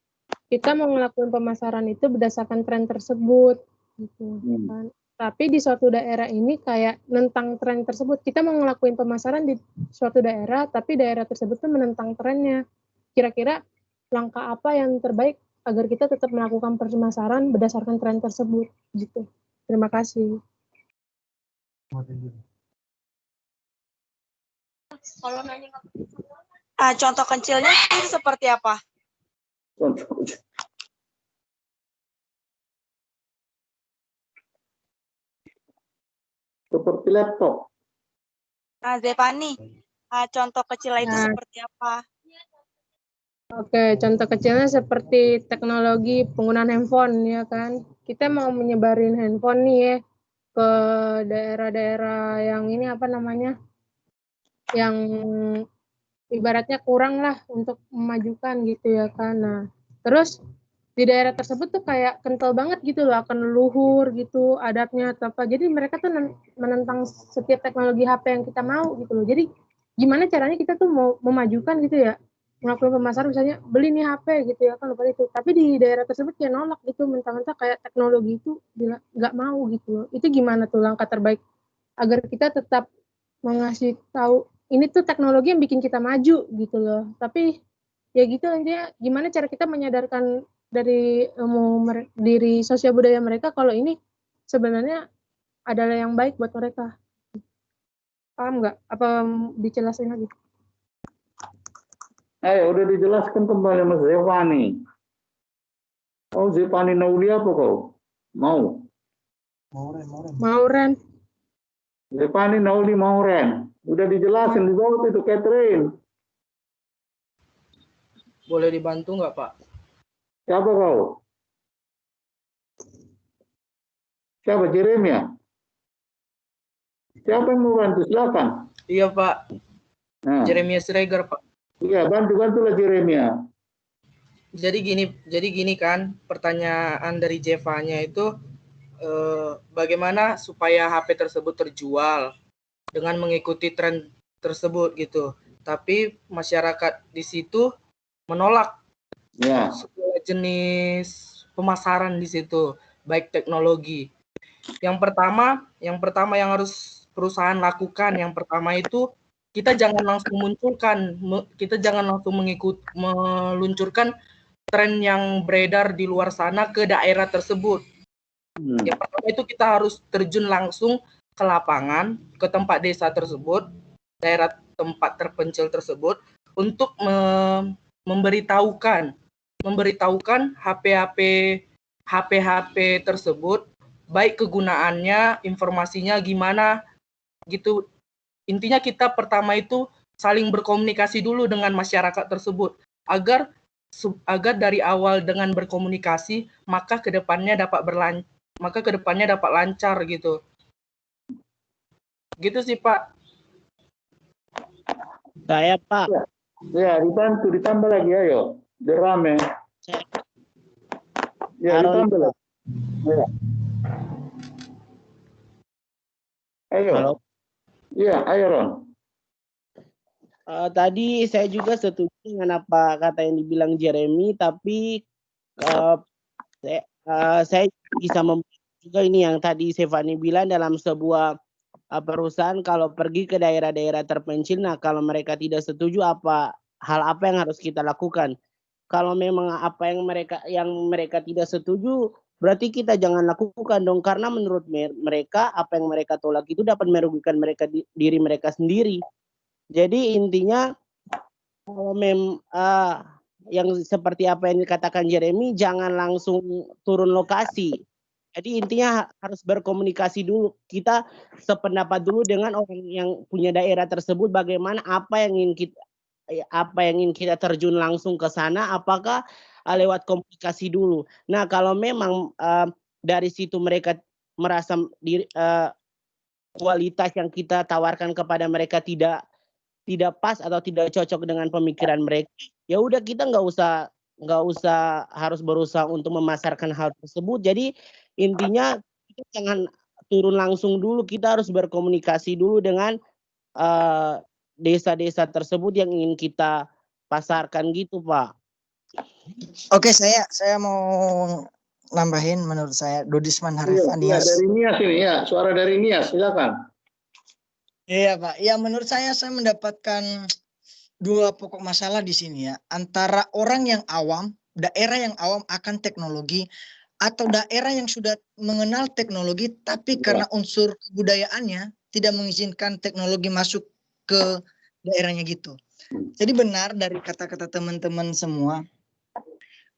kita mau ngelakuin pemasaran itu berdasarkan tren tersebut gitu kan. Tapi di suatu daerah ini kayak nentang tren tersebut. Kita mau ngelakuin pemasaran di suatu daerah, tapi daerah tersebut tuh menentang trennya. Kira-kira langkah apa yang terbaik agar kita tetap melakukan pemasaran berdasarkan tren tersebut gitu. Terima kasih. Contoh kecilnya itu seperti apa? Seperti laptop. Zevani, contoh kecilnya itu seperti apa? Oke, contoh kecilnya seperti teknologi penggunaan handphone ya kan. Kita mau menyebarin handphone nih ya ke daerah-daerah yang ini apa namanya? Yang ibaratnya kurang lah untuk memajukan gitu ya kan. Nah, terus di daerah tersebut tuh kayak kental banget gitu loh, akan leluhur gitu adatnya atau apa. Jadi mereka tuh menentang setiap teknologi HP yang kita mau gitu loh. Jadi gimana caranya kita tuh mau memajukan gitu ya, melakukan pemasaran misalnya beli nih HP gitu ya kan lupa itu. Tapi di daerah tersebut kayak nolak gitu, mentang-mentang kayak teknologi itu nggak mau gitu loh. Itu gimana tuh langkah terbaik agar kita tetap mengasih tahu ini tuh teknologi yang bikin kita maju gitu loh. Tapi ya gitu intinya gimana cara kita menyadarkan dari diri sosial budaya mereka kalau ini sebenarnya adalah yang baik buat mereka. Paham nggak? Apa dijelasin lagi? Udah dijelaskan kembali Mas Zevani. Oh, Zevani Nauli apa kau? Mau? Mau Ren. Zevani Nauli mau Ren. Udah dijelasin di bawah itu Catherine. Boleh dibantu nggak, Pak? Siapa kau? Siapa? Jeremia? Siapa yang mau bantu? Silakan. Iya, Pak. Nah. Jeremia Siregar, Pak. Iya, bantulah Jeremia. Jadi gini kan, pertanyaan dari Jevanya itu bagaimana supaya HP tersebut terjual dengan mengikuti tren tersebut gitu. Tapi masyarakat di situ menolak segala jenis pemasaran di situ, baik teknologi. Yang pertama yang harus perusahaan lakukan, yang pertama itu kita jangan langsung meluncurkan tren yang beredar di luar sana ke daerah tersebut. Yang pertama itu kita harus terjun langsung ke lapangan, ke tempat desa tersebut, daerah tempat terpencil tersebut, untuk memberitahukan HP tersebut, baik kegunaannya, informasinya gimana gitu. Intinya kita pertama itu saling berkomunikasi dulu dengan masyarakat tersebut agar dari awal dengan berkomunikasi maka kedepannya dapat lancar gitu. Gitu sih Pak. Saya Pak. Ya dibantu, ditambah lagi ayo. Biar rame. Ya ditambah lagi. Ya. Ayo. Halo. Iya, ayo Ron. Tadi saya juga setuju dengan apa kata yang dibilang Jeremy, tapi saya bisa juga ini yang tadi Stefani bilang dalam sebuah perusahaan kalau pergi ke daerah-daerah terpencil, nah kalau mereka tidak setuju hal apa yang harus kita lakukan? Kalau memang apa yang mereka tidak setuju, berarti kita jangan lakukan dong, karena menurut mereka apa yang mereka tolak itu dapat merugikan diri mereka sendiri. Jadi intinya kalau yang seperti apa yang dikatakan Jeremy, jangan langsung turun lokasi. Jadi intinya harus berkomunikasi dulu. Kita sependapat dulu dengan orang yang punya daerah tersebut, bagaimana apa yang ingin kita terjun langsung ke sana, apakah lewat komunikasi dulu. Nah kalau memang dari situ mereka merasa kualitas yang kita tawarkan kepada mereka tidak pas atau tidak cocok dengan pemikiran mereka, ya udah kita nggak usah harus berusaha untuk memasarkan hal tersebut. Jadi intinya kita jangan turun langsung dulu, kita harus berkomunikasi dulu dengan desa-desa tersebut yang ingin kita pasarkan gitu Pak. Oke, saya mau nambahin, menurut saya Dodisman Harifan Iya, dari Nias ini ya, suara dari Nias, silakan. Iya Pak, ya menurut saya mendapatkan dua pokok masalah di sini ya, antara orang yang awam, daerah yang awam akan teknologi, atau daerah yang sudah mengenal teknologi tapi karena unsur kebudayaannya tidak mengizinkan teknologi masuk ke daerahnya gitu. Jadi benar dari kata-kata teman-teman semua,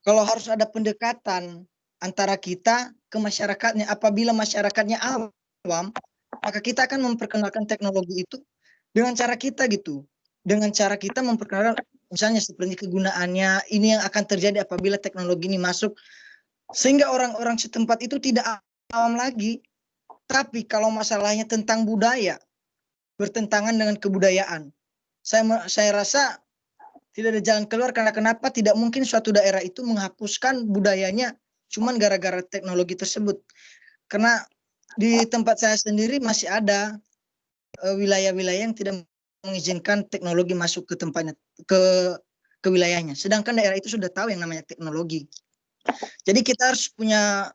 kalau harus ada pendekatan antara kita ke masyarakatnya, apabila masyarakatnya awam, maka kita akan memperkenalkan teknologi itu dengan cara kita gitu. Dengan cara kita memperkenalkan misalnya seperti kegunaannya, ini yang akan terjadi apabila teknologi ini masuk. Sehingga orang-orang setempat itu tidak awam lagi. Tapi kalau masalahnya tentang budaya, bertentangan dengan kebudayaan, saya rasa Tidak ada jalan keluar karena kenapa? Tidak mungkin suatu daerah itu menghapuskan budayanya cuman gara-gara teknologi tersebut. Karena di tempat saya sendiri masih ada wilayah-wilayah yang tidak mengizinkan teknologi masuk ke tempatnya, ke wilayahnya. Sedangkan daerah itu sudah tahu yang namanya teknologi. Jadi kita harus punya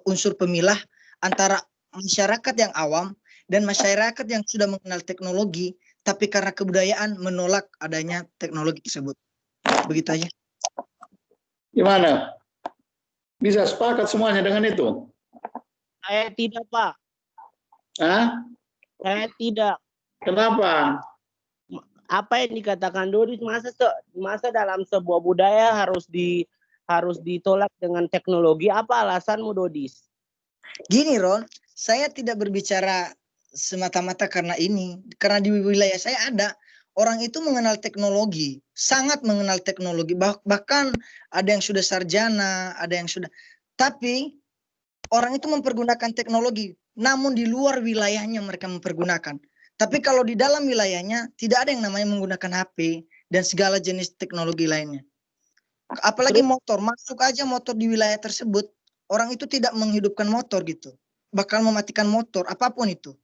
unsur pemilah antara masyarakat yang awam dan masyarakat yang sudah mengenal teknologi, tapi karena kebudayaan menolak adanya teknologi tersebut. Begitu aja. Gimana? Bisa sepakat semuanya dengan itu? Saya tidak, Pak. Hah? Saya tidak. Kenapa? Apa yang dikatakan Dodis, masa dalam sebuah budaya harus ditolak dengan teknologi? Apa alasanmu, Dodis? Gini, Ron, saya tidak berbicara semata-mata karena ini. Karena di wilayah saya ada orang itu mengenal teknologi, sangat mengenal teknologi. Bahkan ada yang sudah sarjana, ada yang sudah. Tapi orang itu mempergunakan teknologi, namun di luar wilayahnya mereka mempergunakan. Tapi kalau di dalam wilayahnya tidak ada yang namanya menggunakan HP dan segala jenis teknologi lainnya. Apalagi motor, masuk aja motor di wilayah tersebut, orang itu tidak menghidupkan motor gitu. Bakal mematikan motor, apapun itu.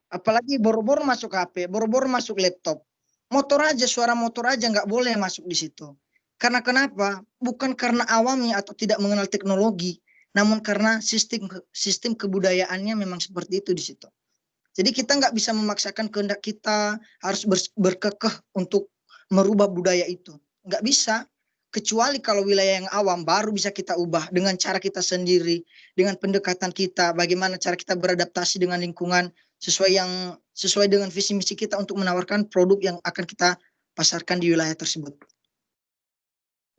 Apalagi boro-boro masuk HP, boro-boro masuk laptop. Motor aja, suara motor aja nggak boleh masuk di situ. Karena kenapa? Bukan karena awamnya atau tidak mengenal teknologi, namun karena sistem kebudayaannya memang seperti itu di situ. Jadi kita nggak bisa memaksakan kehendak kita harus berkekeh untuk merubah budaya itu. Nggak bisa. Kecuali kalau wilayah yang awam baru bisa kita ubah dengan cara kita sendiri, dengan pendekatan kita, bagaimana cara kita beradaptasi dengan lingkungan sesuai dengan visi misi kita untuk menawarkan produk yang akan kita pasarkan di wilayah tersebut.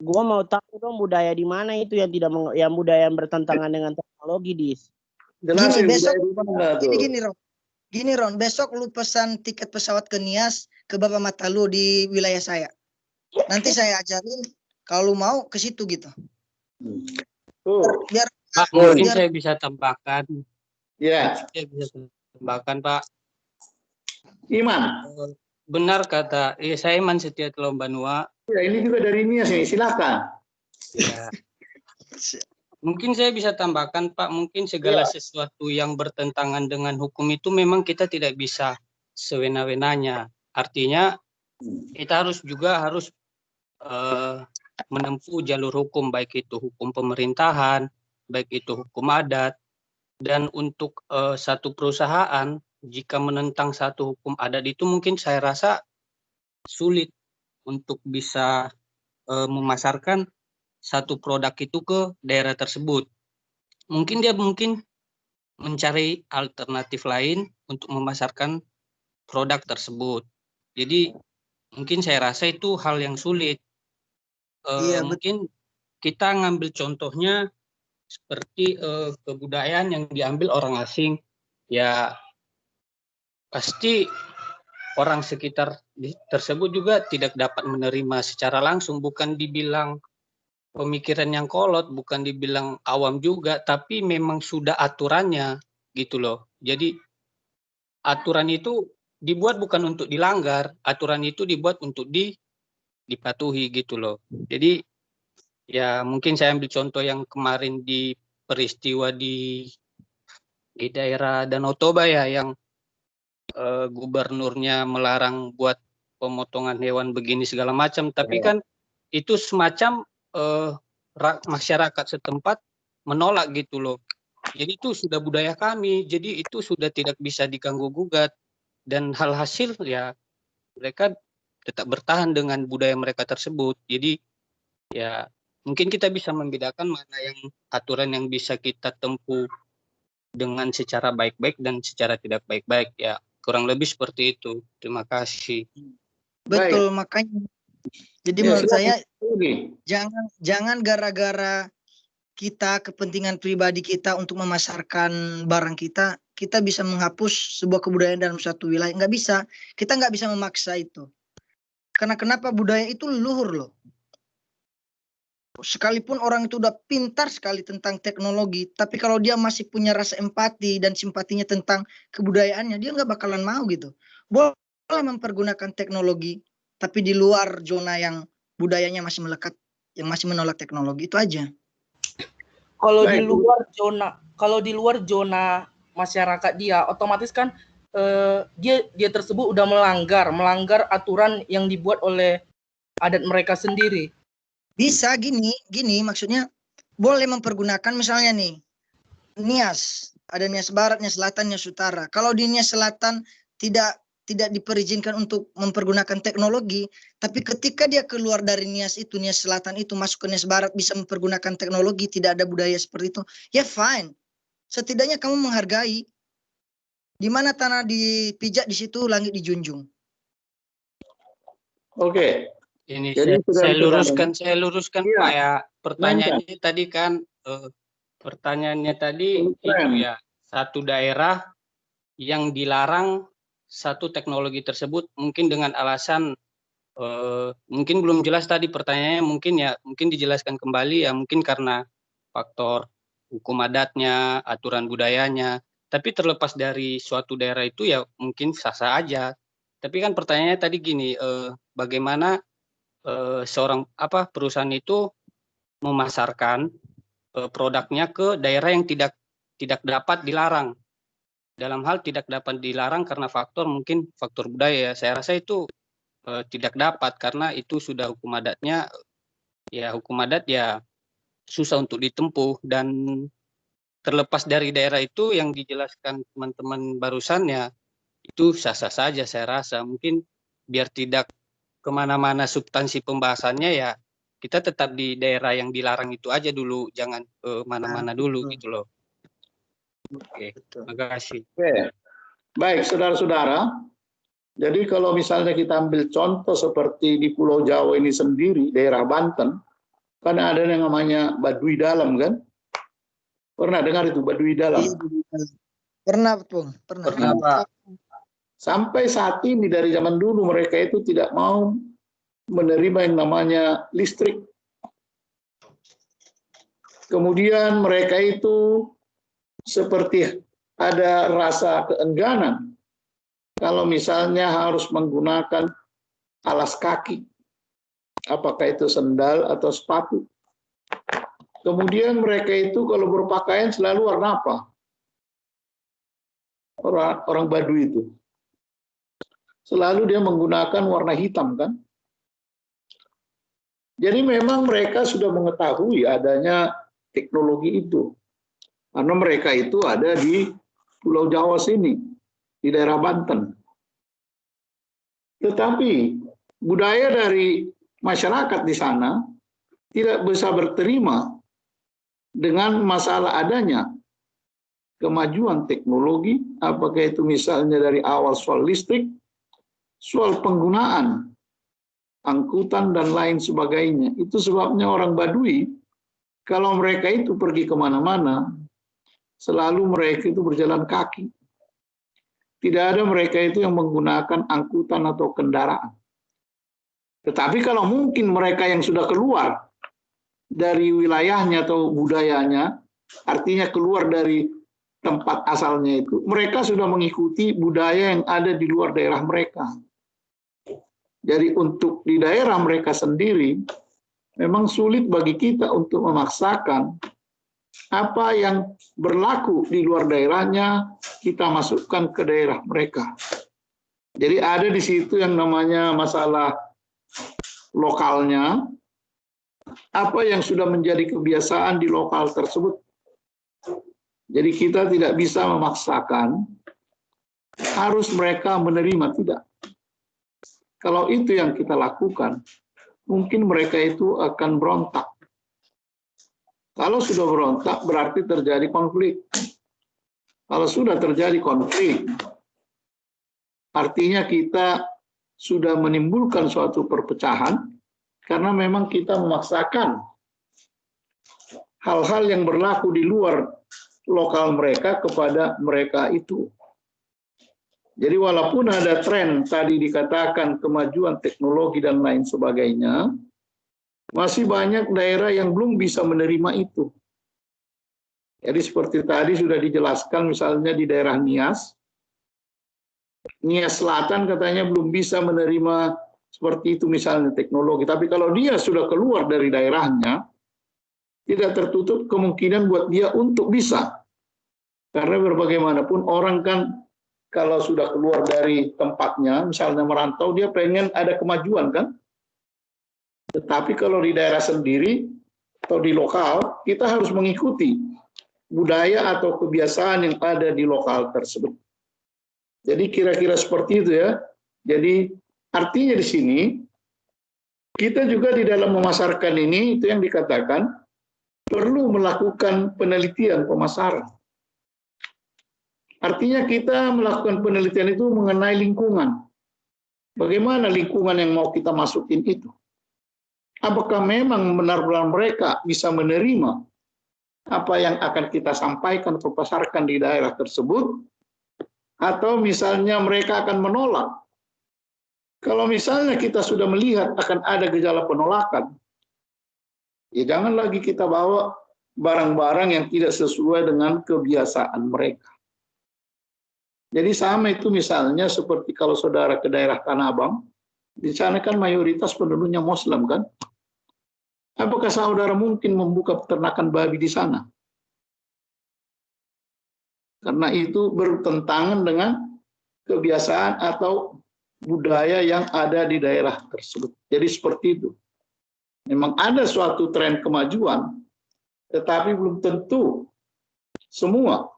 Gua mau tahu dong budaya di mana itu yang budaya yang bertentangan dengan teknologi, Dis. Gini, besok Gini Ron, besok lu pesan tiket pesawat ke Nias ke Bapak Matalu di wilayah saya. Nanti saya ajarin kalau mau ke situ gitu. Biar Pak, mungkin saya bisa tambahkan. Ya. Saya bisa tambahkan, Pak. Iman. Benar kata, saya Iman Setia Telombanua. Ya, ini juga dari Nias ini, silakan. Ya. Mungkin saya bisa tambahkan, Pak, mungkin segala sesuatu yang bertentangan dengan hukum itu memang kita tidak bisa sewena-wenanya. Artinya kita harus menempuh jalur hukum, baik itu hukum pemerintahan, baik itu hukum adat. Dan untuk satu perusahaan, jika menentang satu hukum adat itu mungkin saya rasa sulit untuk bisa memasarkan satu produk itu ke daerah tersebut. Mungkin dia mencari alternatif lain untuk memasarkan produk tersebut. Jadi mungkin saya rasa itu hal yang sulit. Mungkin kita ngambil contohnya seperti kebudayaan yang diambil orang asing. Ya pasti orang sekitar tersebut juga tidak dapat menerima secara langsung, bukan dibilang pemikiran yang kolot, bukan dibilang awam juga, tapi memang sudah aturannya gitu loh. Jadi aturan itu dibuat bukan untuk dilanggar, aturan itu dibuat untuk dipatuhi gitu loh. Jadi ya mungkin saya ambil contoh yang kemarin di peristiwa di daerah Danau Toba ya, yang gubernurnya melarang buat pemotongan hewan begini segala macam, tapi kan itu semacam masyarakat setempat menolak gitu loh. Jadi itu sudah budaya kami, jadi itu sudah tidak bisa diganggu gugat, dan hal hasil ya mereka tetap bertahan dengan budaya mereka tersebut. Jadi ya mungkin kita bisa membedakan mana yang aturan yang bisa kita tempuh dengan secara baik-baik dan secara tidak baik-baik, ya kurang lebih seperti itu. Terima kasih. Betul, makanya jadi menurut saya jangan gara-gara kita kepentingan pribadi kita untuk memasarkan barang kita bisa menghapus sebuah kebudayaan dalam suatu wilayah. Nggak bisa, kita nggak bisa memaksa itu. Karena kenapa? Budaya itu leluhur loh. Sekalipun orang itu udah pintar sekali tentang teknologi, tapi kalau dia masih punya rasa empati dan simpatinya tentang kebudayaannya, dia nggak bakalan mau gitu. Boleh mempergunakan teknologi, tapi di luar zona yang budayanya masih melekat, yang masih menolak teknologi, itu aja. Kalau di luar zona masyarakat dia, otomatis kan dia tersebut udah melanggar aturan yang dibuat oleh adat mereka sendiri. Bisa gini maksudnya boleh mempergunakan misalnya nih Nias, ada Nias Barat, Nias Selatan, Nias Utara. Kalau di Nias Selatan tidak diperizinkan untuk mempergunakan teknologi, tapi ketika dia keluar dari Nias itu, Nias Selatan itu masuk ke Nias Barat bisa mempergunakan teknologi, tidak ada budaya seperti itu, ya fine. Setidaknya kamu menghargai. Di mana tanah dipijak, di situ langit dijunjung. Oke. Ini Jadi saya luruskan Iya. Pak ya. Pertanyaannya tadi kan itu ya, satu daerah yang dilarang satu teknologi tersebut mungkin dengan alasan mungkin belum jelas tadi pertanyaannya, mungkin dijelaskan kembali ya, mungkin karena faktor hukum adatnya, aturan budayanya. Tapi terlepas dari suatu daerah itu ya mungkin sah-sah aja. Tapi kan pertanyaannya tadi gini, bagaimana seorang perusahaan itu memasarkan produknya ke daerah yang tidak dapat dilarang. Dalam hal tidak dapat dilarang karena mungkin faktor budaya ya. Saya rasa itu tidak dapat karena itu sudah hukum adatnya. Ya hukum adat ya susah untuk ditempuh, dan terlepas dari daerah itu yang dijelaskan teman-teman barusan ya itu sah-sah saja saya rasa. Mungkin biar tidak kemana-mana substansi pembahasannya ya kita tetap di daerah yang dilarang itu aja dulu, jangan mana-mana dulu gitu loh. Oke, terima kasih. Oke. Baik, saudara-saudara. Jadi kalau misalnya kita ambil contoh seperti di Pulau Jawa ini sendiri, daerah Banten, kan ada yang namanya Baduy Dalam kan? Pernah dengar itu Baduy Dalam? Pernah, Bung. Pernah. Pak. Sampai saat ini dari zaman dulu mereka itu tidak mau menerima yang namanya listrik. Kemudian mereka itu seperti ada rasa keengganan kalau misalnya harus menggunakan alas kaki, apakah itu sendal atau sepatu. Kemudian mereka itu kalau berpakaian selalu warna apa? Orang Baduy itu selalu dia menggunakan warna hitam kan? Jadi memang mereka sudah mengetahui adanya teknologi itu. Karena mereka itu ada di Pulau Jawa sini, di daerah Banten. Tetapi budaya dari masyarakat di sana tidak bisa berterima dengan masalah adanya kemajuan teknologi, apakah itu misalnya dari awal soal listrik, soal penggunaan angkutan dan lain sebagainya. Itu sebabnya orang Baduy, kalau mereka itu pergi kemana-mana, selalu mereka itu berjalan kaki. Tidak ada mereka itu yang menggunakan angkutan atau kendaraan. Tetapi kalau mungkin mereka yang sudah keluar dari wilayahnya atau budayanya, artinya keluar dari tempat asalnya itu, mereka sudah mengikuti budaya yang ada di luar daerah mereka. Jadi untuk di daerah mereka sendiri, memang sulit bagi kita untuk memaksakan apa yang berlaku di luar daerahnya, kita masukkan ke daerah mereka. Jadi ada di situ yang namanya masalah lokalnya, apa yang sudah menjadi kebiasaan di lokal tersebut. Jadi kita tidak bisa memaksakan harus mereka menerima, tidak. Kalau itu yang kita lakukan, mungkin mereka itu akan berontak. Kalau sudah berontak berarti terjadi konflik. Kalau sudah terjadi konflik, artinya kita sudah menimbulkan suatu perpecahan karena memang kita memaksakan hal-hal yang berlaku di luar lokal mereka kepada mereka itu. Jadi walaupun ada tren tadi dikatakan kemajuan teknologi dan lain sebagainya, masih banyak daerah yang belum bisa menerima itu. Jadi seperti tadi sudah dijelaskan misalnya di daerah Nias Selatan katanya belum bisa menerima seperti itu misalnya teknologi. Tapi kalau dia sudah keluar dari daerahnya, tidak tertutup kemungkinan buat dia untuk bisa. Karena berbagaimanapun orang kan kalau sudah keluar dari tempatnya, misalnya merantau, dia pengen ada kemajuan kan. Tetapi kalau di daerah sendiri atau di lokal, kita harus mengikuti budaya atau kebiasaan yang ada di lokal tersebut. Jadi kira-kira seperti itu ya. Jadi artinya di sini, kita juga di dalam memasarkan ini, itu yang dikatakan, perlu melakukan penelitian pemasaran. Artinya kita melakukan penelitian itu mengenai lingkungan. Bagaimana lingkungan yang mau kita masukin itu? Apakah memang benar-benar mereka bisa menerima apa yang akan kita sampaikan atau pasarkan di daerah tersebut? Atau misalnya mereka akan menolak? Kalau misalnya kita sudah melihat akan ada gejala penolakan, ya jangan lagi kita bawa barang-barang yang tidak sesuai dengan kebiasaan mereka. Jadi sama itu misalnya seperti kalau saudara ke daerah Tanah Abang, di sana kan mayoritas penduduknya Muslim kan? Apakah saudara mungkin membuka peternakan babi di sana? Karena itu bertentangan dengan kebiasaan atau budaya yang ada di daerah tersebut. Jadi seperti itu. Memang ada suatu tren kemajuan, tetapi belum tentu semua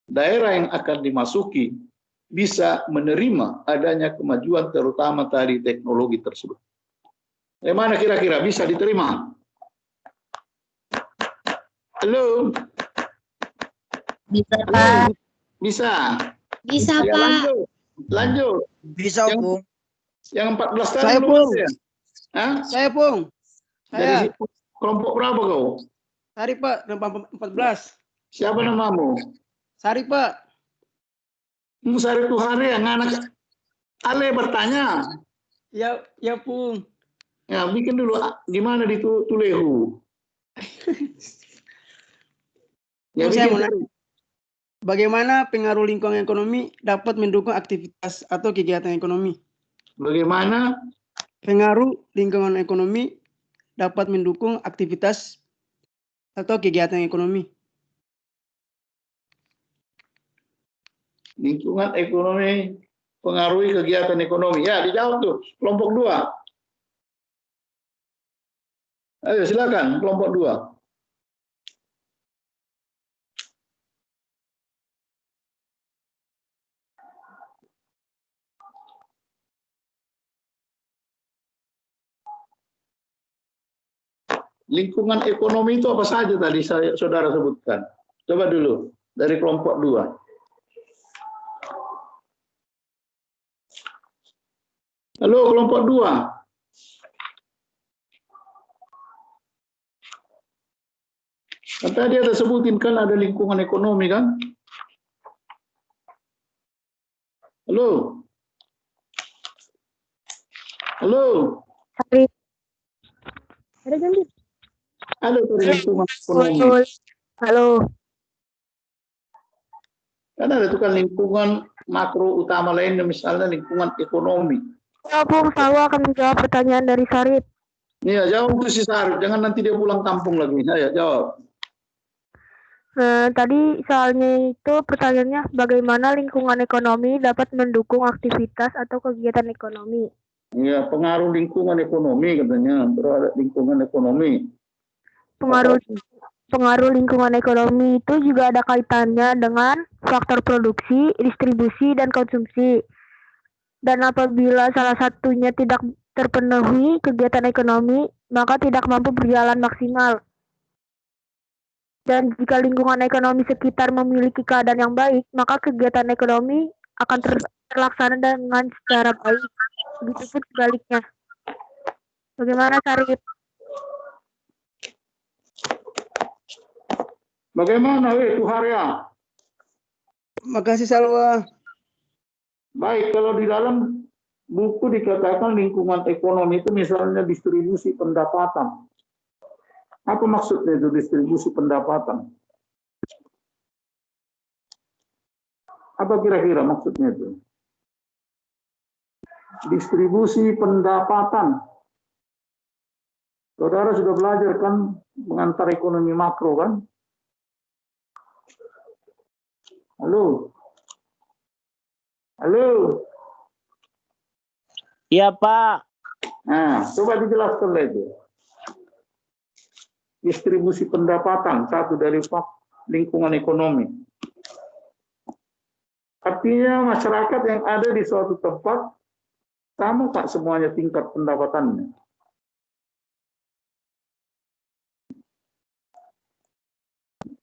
daerah yang akan dimasuki bisa menerima adanya kemajuan terutama tadi teknologi tersebut. Bagaimana kira-kira bisa diterima? Halo? Bisa, Pak. Bisa? Bisa, Ya, Pak. lanjut. Bisa, Pung. Yang 14 tahun Saya, belum Pung. ada ya? Hah? Saya, Pung. Dari Saya. kelompok berapa kau? Sari, Pak. 14. Siapa namamu? Sari, Pak. Sari Tuhari yang anak Ale bertanya. Ya, ya, Pung. Ya, bikin dulu gimana di Tulehu. Ya, Saya bikin mau nanya, bagaimana pengaruh lingkungan ekonomi dapat mendukung aktivitas atau kegiatan ekonomi? Bagaimana pengaruh lingkungan ekonomi dapat mendukung aktivitas atau kegiatan ekonomi? Lingkungan ekonomi pengaruhi kegiatan ekonomi. Ya, dijawab tuh, kelompok 2. Ayo silakan, kelompok 2. Lingkungan ekonomi itu apa saja tadi saudara sebutkan? Coba dulu dari kelompok 2. Halo kelompok 2. Kan tadi ada sebutin kan ada lingkungan ekonomi kan? Halo? Halo? Ada ganti. Ada tadi lingkungan ekonomi. Halo. Kan ada tuh kan lingkungan makro utama lainnya misalnya lingkungan ekonomi. Ya, Bung, saya akan menjawab pertanyaan dari Sarip. Iya, jawab tuh si Sarip. Jangan nanti dia pulang kampung lagi. Ayo, jawab. Tadi soalnya itu pertanyaannya bagaimana lingkungan ekonomi dapat mendukung aktivitas atau kegiatan ekonomi. Iya, pengaruh lingkungan ekonomi katanya, terhadap lingkungan ekonomi. Pengaruh lingkungan ekonomi itu juga ada kaitannya dengan faktor produksi, distribusi, dan konsumsi. Dan apabila salah satunya tidak terpenuhi kegiatan ekonomi, maka tidak mampu berjalan maksimal. Dan jika lingkungan ekonomi sekitar memiliki keadaan yang baik, maka kegiatan ekonomi akan terlaksana dengan secara baik. Begitupun sebaliknya. Bagaimana, Sarip? Bagaimana, Tuharya? Makasih, Salwa. Baik, kalau di dalam buku dikatakan lingkungan ekonomi itu misalnya distribusi pendapatan. Apa maksudnya itu distribusi pendapatan? Apa kira-kira maksudnya itu? distribusi pendapatan. Saudara sudah belajar kan mengantar ekonomi makro kan? Halo? Halo? Iya, Pak. Nah, coba dijelaskan lagi. Distribusi pendapatan, satu dari lingkungan ekonomi. Artinya masyarakat yang ada di suatu tempat, sama Pak semuanya tingkat pendapatannya.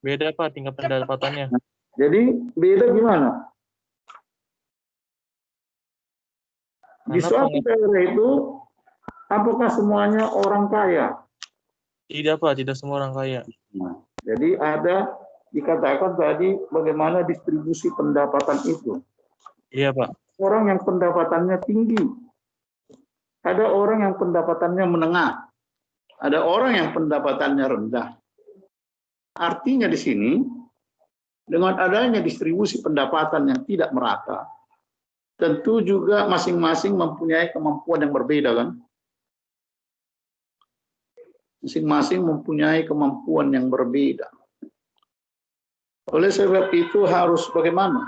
Beda Pak tingkat pendapatannya. Jadi beda gimana? Di suatu daerah itu, apakah semuanya orang kaya? Tidak Pak, tidak semua orang kaya. Nah, jadi ada dikatakan tadi bagaimana distribusi pendapatan itu. Iya Pak. Orang yang pendapatannya tinggi, ada orang yang pendapatannya menengah, ada orang yang pendapatannya rendah. Artinya di sini, dengan adanya distribusi pendapatan yang tidak merata, tentu juga masing-masing mempunyai kemampuan yang berbeda kan? Masing-masing mempunyai kemampuan yang berbeda. Oleh sebab itu harus bagaimana?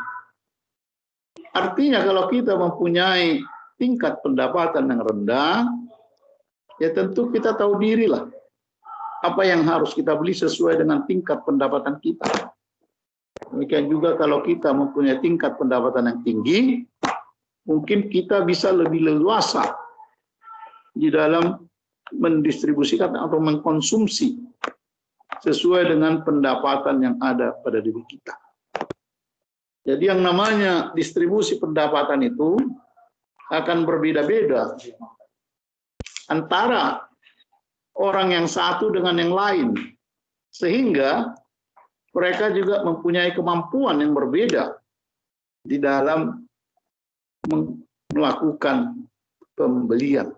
Artinya kalau kita mempunyai tingkat pendapatan yang rendah, ya tentu kita tahu dirilah apa yang harus kita beli sesuai dengan tingkat pendapatan kita. Demikian juga kalau kita mempunyai tingkat pendapatan yang tinggi, mungkin kita bisa lebih leluasa di dalam mendistribusikan atau mengkonsumsi sesuai dengan pendapatan yang ada pada diri kita. Jadi yang namanya distribusi pendapatan itu akan berbeda-beda antara orang yang satu dengan yang lain, sehingga mereka juga mempunyai kemampuan yang berbeda di dalam melakukan pembelian.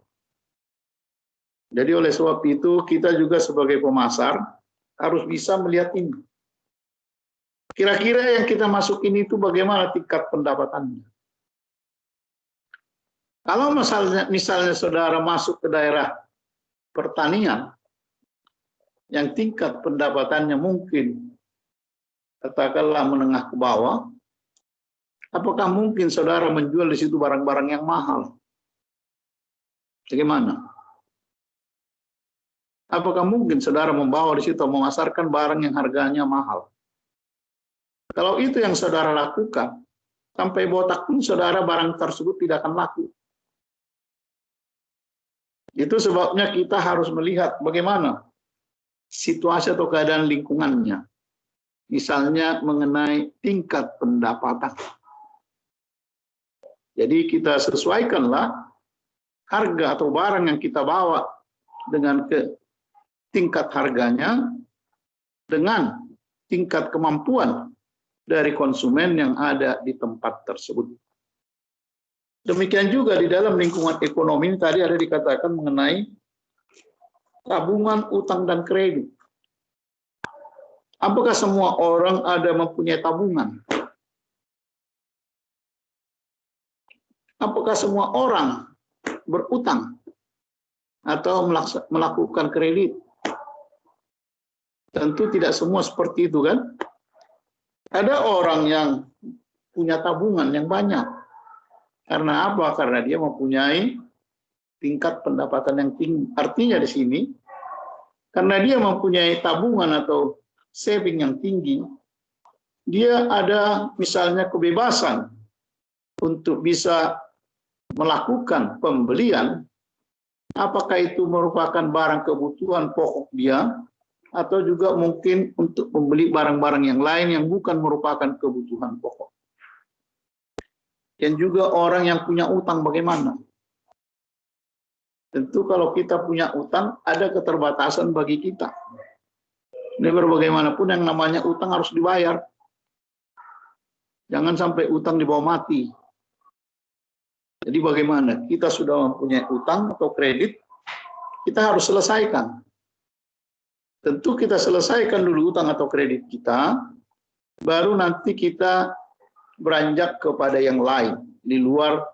Jadi oleh sebab itu kita juga sebagai pemasar harus bisa melihat ini. Kira-kira yang kita masukin itu bagaimana tingkat pendapatannya. Kalau misalnya saudara masuk ke daerah pertanian yang tingkat pendapatannya mungkin katakanlah menengah ke bawah, apakah mungkin saudara menjual di situ barang-barang yang mahal? Bagaimana? Apakah mungkin saudara membawa di situ memasarkan barang yang harganya mahal? Kalau itu yang saudara lakukan, sampai botak pun saudara barang tersebut tidak akan laku. Itu sebabnya kita harus melihat bagaimana situasi atau keadaan lingkungannya. Misalnya mengenai tingkat pendapatan. Jadi kita sesuaikanlah harga atau barang yang kita bawa dengan tingkat harganya dengan tingkat kemampuan dari konsumen yang ada di tempat tersebut. Demikian juga di dalam lingkungan ekonomi tadi ada dikatakan mengenai tabungan, utang, dan kredit. Apakah semua orang ada mempunyai tabungan? Apakah semua orang berutang atau melakukan kredit? Tentu tidak semua seperti itu kan? Ada orang yang punya tabungan yang banyak. Karena apa? Karena dia mempunyai tingkat pendapatan yang tinggi. Artinya di sini, karena dia mempunyai tabungan atau saving yang tinggi, dia ada misalnya kebebasan untuk bisa melakukan pembelian, apakah itu merupakan barang kebutuhan pokok dia, atau juga mungkin untuk membeli barang-barang yang lain yang bukan merupakan kebutuhan pokok. Dan juga orang yang punya utang bagaimana? Tentu kalau kita punya utang, ada keterbatasan bagi kita. Ini bagaimanapun yang namanya utang harus dibayar. Jangan sampai utang dibawa mati. Jadi bagaimana? Kita sudah mempunyai utang atau kredit, kita harus selesaikan. Tentu kita selesaikan dulu utang atau kredit kita, baru nanti kita beranjak kepada yang lain di luar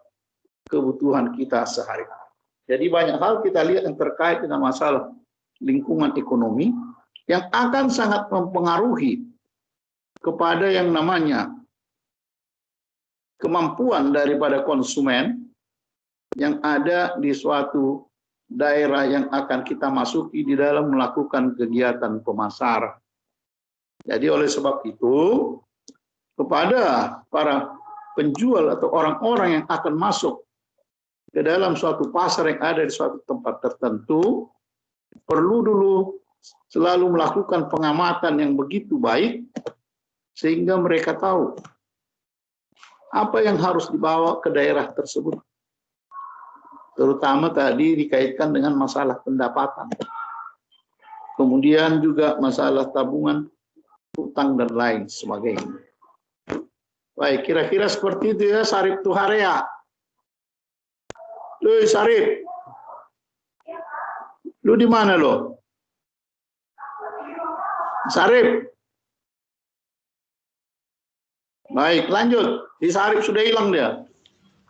kebutuhan kita sehari-hari. Jadi banyak hal kita lihat yang terkait dengan masalah lingkungan ekonomi yang akan sangat mempengaruhi kepada yang namanya kemampuan daripada konsumen yang ada di suatu daerah yang akan kita masuki di dalam melakukan kegiatan pemasaran. Jadi oleh sebab itu, kepada para penjual atau orang-orang yang akan masuk ke dalam suatu pasar yang ada di suatu tempat tertentu, perlu dulu selalu melakukan pengamatan yang begitu baik, sehingga mereka tahu apa yang harus dibawa ke daerah tersebut. Terutama tadi dikaitkan dengan masalah pendapatan. Kemudian juga masalah tabungan, utang, dan lain sebagainya. Baik, kira-kira seperti itu ya, Sarip Tuharea. Lu Sarip, lu di mana lo? Sarip. Baik, lanjut. Di Sarip sudah hilang dia.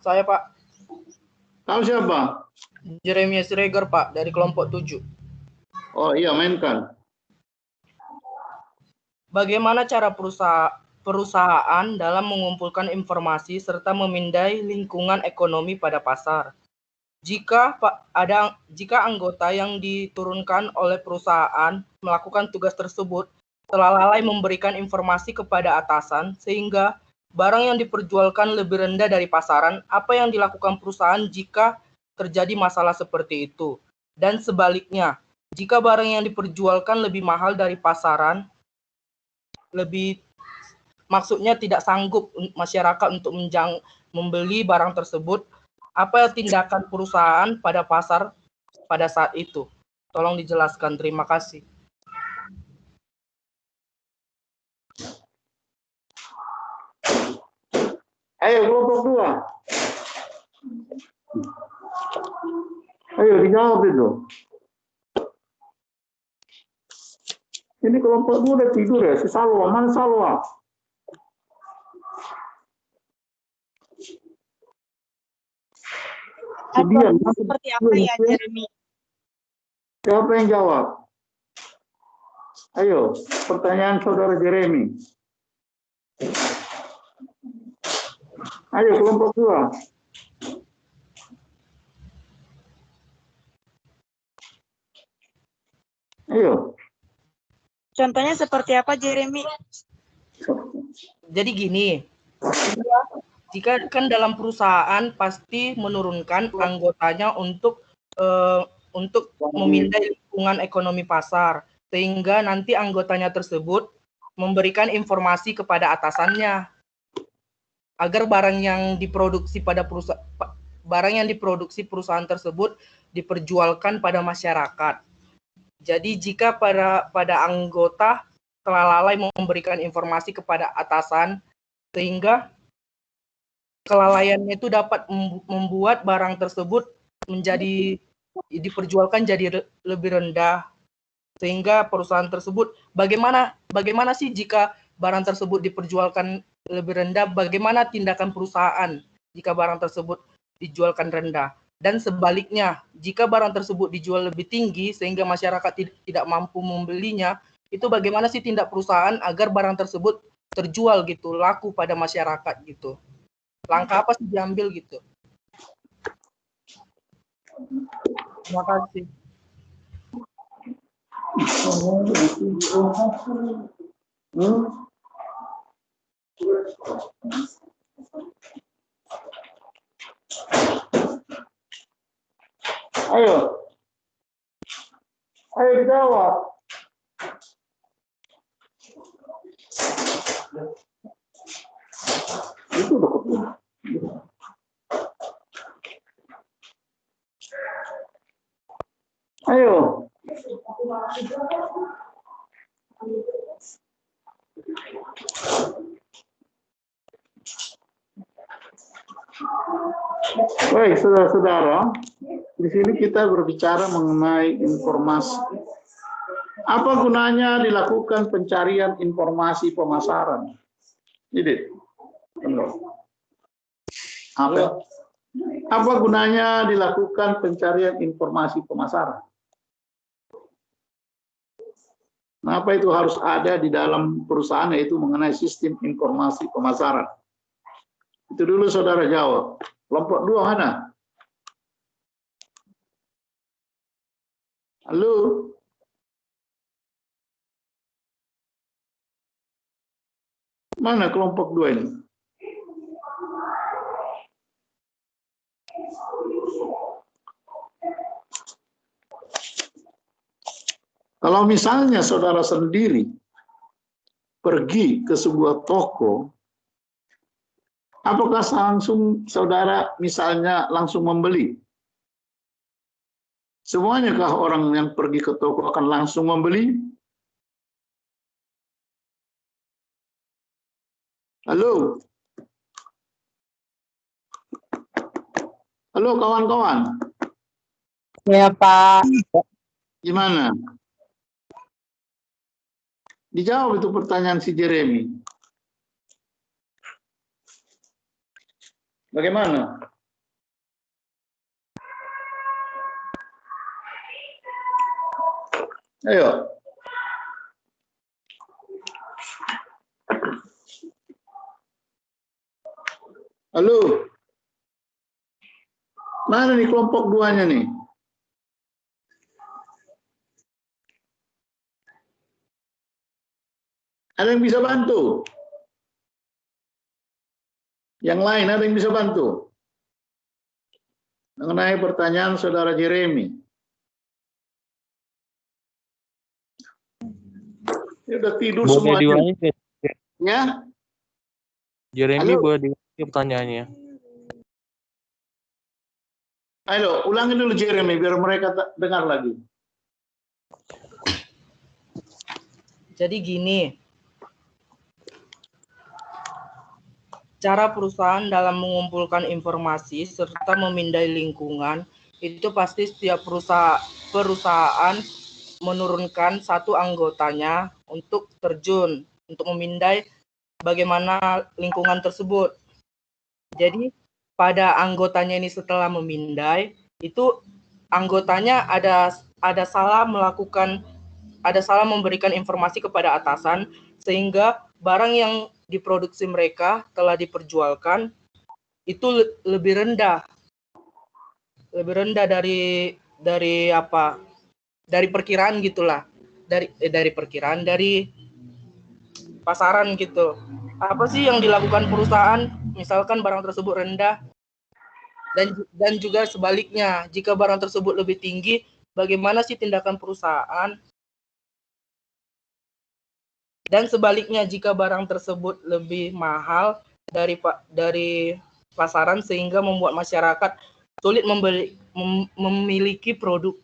Saya, Pak. Tahu siapa? Jeremiah Siregar, Pak, dari kelompok 7. Oh iya, mainkan. Bagaimana cara perusahaan dalam mengumpulkan informasi serta memindai lingkungan ekonomi pada pasar? Jika anggota yang diturunkan oleh perusahaan melakukan tugas tersebut telah lalai memberikan informasi kepada atasan sehingga barang yang diperjualkan lebih rendah dari pasaran, apa yang dilakukan perusahaan jika terjadi masalah seperti itu? Dan sebaliknya, jika barang yang diperjualkan lebih mahal dari pasaran, maksudnya tidak sanggup masyarakat untuk membeli barang tersebut, apa tindakan perusahaan pada pasar pada saat itu? Tolong dijelaskan. Terima kasih. Ayo kelompok 2. Ayo dijawab itu. Ini kelompok 2 udah tidur ya, si Salwa. Mana Salwa? Seperti apa ya, Jeremy? Siapa yang jawab? Ayo, pertanyaan saudara Jeremy. Ayo, kelompok 2. Ayo. Contohnya seperti apa, Jeremy? Jadi gini, jika kan dalam perusahaan pasti menurunkan anggotanya untuk memindai lingkungan ekonomi pasar, sehingga nanti anggotanya tersebut memberikan informasi kepada atasannya agar barang yang diproduksi perusahaan tersebut diperjualkan pada masyarakat. Jadi jika pada anggota telah lalai memberikan informasi kepada atasan, sehingga kelalaiannya itu dapat membuat barang tersebut diperjualkan jadi lebih rendah, sehingga perusahaan tersebut bagaimana sih jika barang tersebut diperjualkan lebih rendah, bagaimana tindakan perusahaan jika barang tersebut dijualkan rendah? Dan sebaliknya, jika barang tersebut dijual lebih tinggi sehingga masyarakat tidak mampu membelinya, itu bagaimana sih tindak perusahaan agar barang tersebut terjual gitu, laku pada masyarakat gitu? Langkah apa sih diambil gitu? Terima kasih. Ayo dijawab. Itu udah. Ayo. Baik, saudara-saudara, di sini kita berbicara mengenai informasi. Apa gunanya dilakukan pencarian informasi pemasaran? Ini, Apa gunanya dilakukan pencarian informasi pemasaran? Kenapa itu harus ada di dalam perusahaan, yaitu mengenai sistem informasi pemasaran? Itu dulu saudara jawab. Kelompok 2 mana? Halo? Mana kelompok 2 ini? Kalau misalnya saudara sendiri pergi ke sebuah toko, apakah langsung saudara misalnya langsung membeli? Semuanya kah orang yang pergi ke toko akan langsung membeli? Halo? Halo kawan-kawan? Ya, Pak. Gimana? Dijawab itu pertanyaan si Jeremy. Bagaimana? Ayo. Halo. Mana nih kelompok 2-nya nih? Ada yang bisa bantu? Yang lain ada yang bisa bantu? Mengenai pertanyaan saudara Jeremy. Dia udah tidur Boleh semuanya. diulangi, Ya? Jeremy, Halo? boleh diulangi pertanyaannya. Ayo, ulangi dulu Jeremy biar mereka dengar lagi. Jadi gini, cara perusahaan dalam mengumpulkan informasi serta memindai lingkungan, itu pasti setiap perusahaan menurunkan satu anggotanya untuk terjun, untuk memindai bagaimana lingkungan tersebut. Jadi pada anggotanya ini setelah memindai, itu anggotanya ada salah memberikan informasi kepada atasan, sehingga barang yang diproduksi mereka telah diperjualkan itu lebih rendah dari perkiraan gitulah, dari pasaran gitu. Apa sih yang dilakukan perusahaan misalkan barang tersebut rendah, dan juga sebaliknya, jika barang tersebut lebih tinggi, bagaimana sih tindakan perusahaan? Dan sebaliknya, jika barang tersebut lebih mahal dari pasaran sehingga membuat masyarakat sulit memiliki produk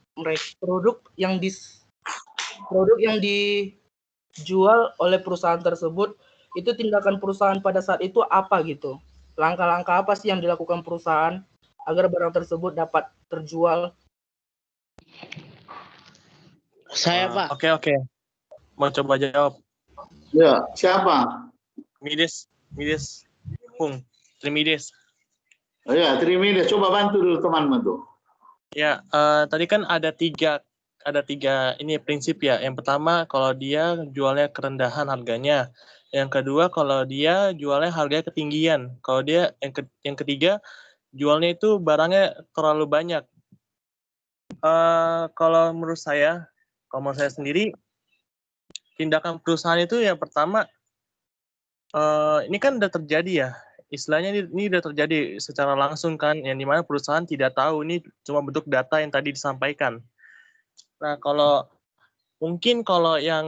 yang dijual oleh perusahaan tersebut, itu tindakan perusahaan pada saat itu apa gitu? Langkah-langkah apa sih yang dilakukan perusahaan agar barang tersebut dapat terjual? Saya, Pak. Oke. Mau coba jawab. Ya, siapa? Mides, Pung, Trimides. Oh ya, Trimides, coba bantu dulu temanmu tuh. Ya, tadi kan ada tiga ini prinsip ya. Yang pertama, kalau dia jualnya kerendahan harganya. Yang kedua, kalau dia jualnya harganya ketinggian. Kalau dia yang ketiga, jualnya itu barangnya terlalu banyak. Kalau menurut saya sendiri, tindakan perusahaan itu yang pertama, ini kan udah terjadi ya. Istilahnya ini udah terjadi secara langsung kan, yang dimana perusahaan tidak tahu, ini cuma bentuk data yang tadi disampaikan. Nah, kalau yang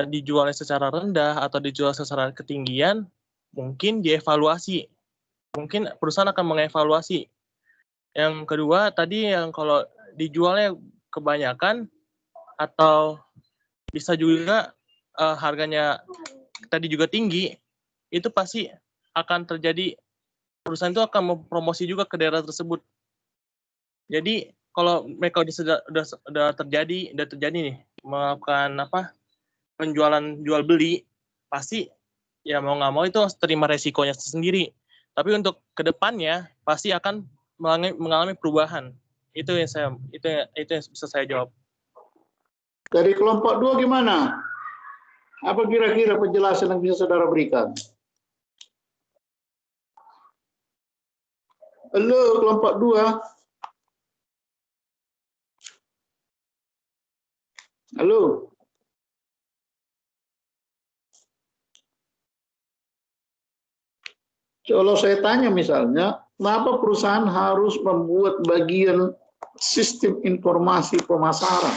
dijualnya secara rendah atau dijual secara ketinggian, mungkin dievaluasi. Mungkin perusahaan akan mengevaluasi. Yang kedua, tadi yang kalau dijualnya kebanyakan atau bisa juga harganya tadi juga tinggi, itu pasti akan terjadi, perusahaan itu akan mempromosi juga ke daerah tersebut. Jadi kalau mereka udah terjadi nih melakukan penjualan jual beli, pasti ya mau nggak mau itu harus terima resikonya sendiri. Tapi untuk kedepannya pasti akan mengalami perubahan. Itu yang bisa saya jawab. Dari kelompok 2 gimana? Apa kira-kira penjelasan yang bisa saudara berikan? Halo, kelompok 2. Halo. Kalau saya tanya misalnya, kenapa perusahaan harus membuat bagian sistem informasi pemasaran?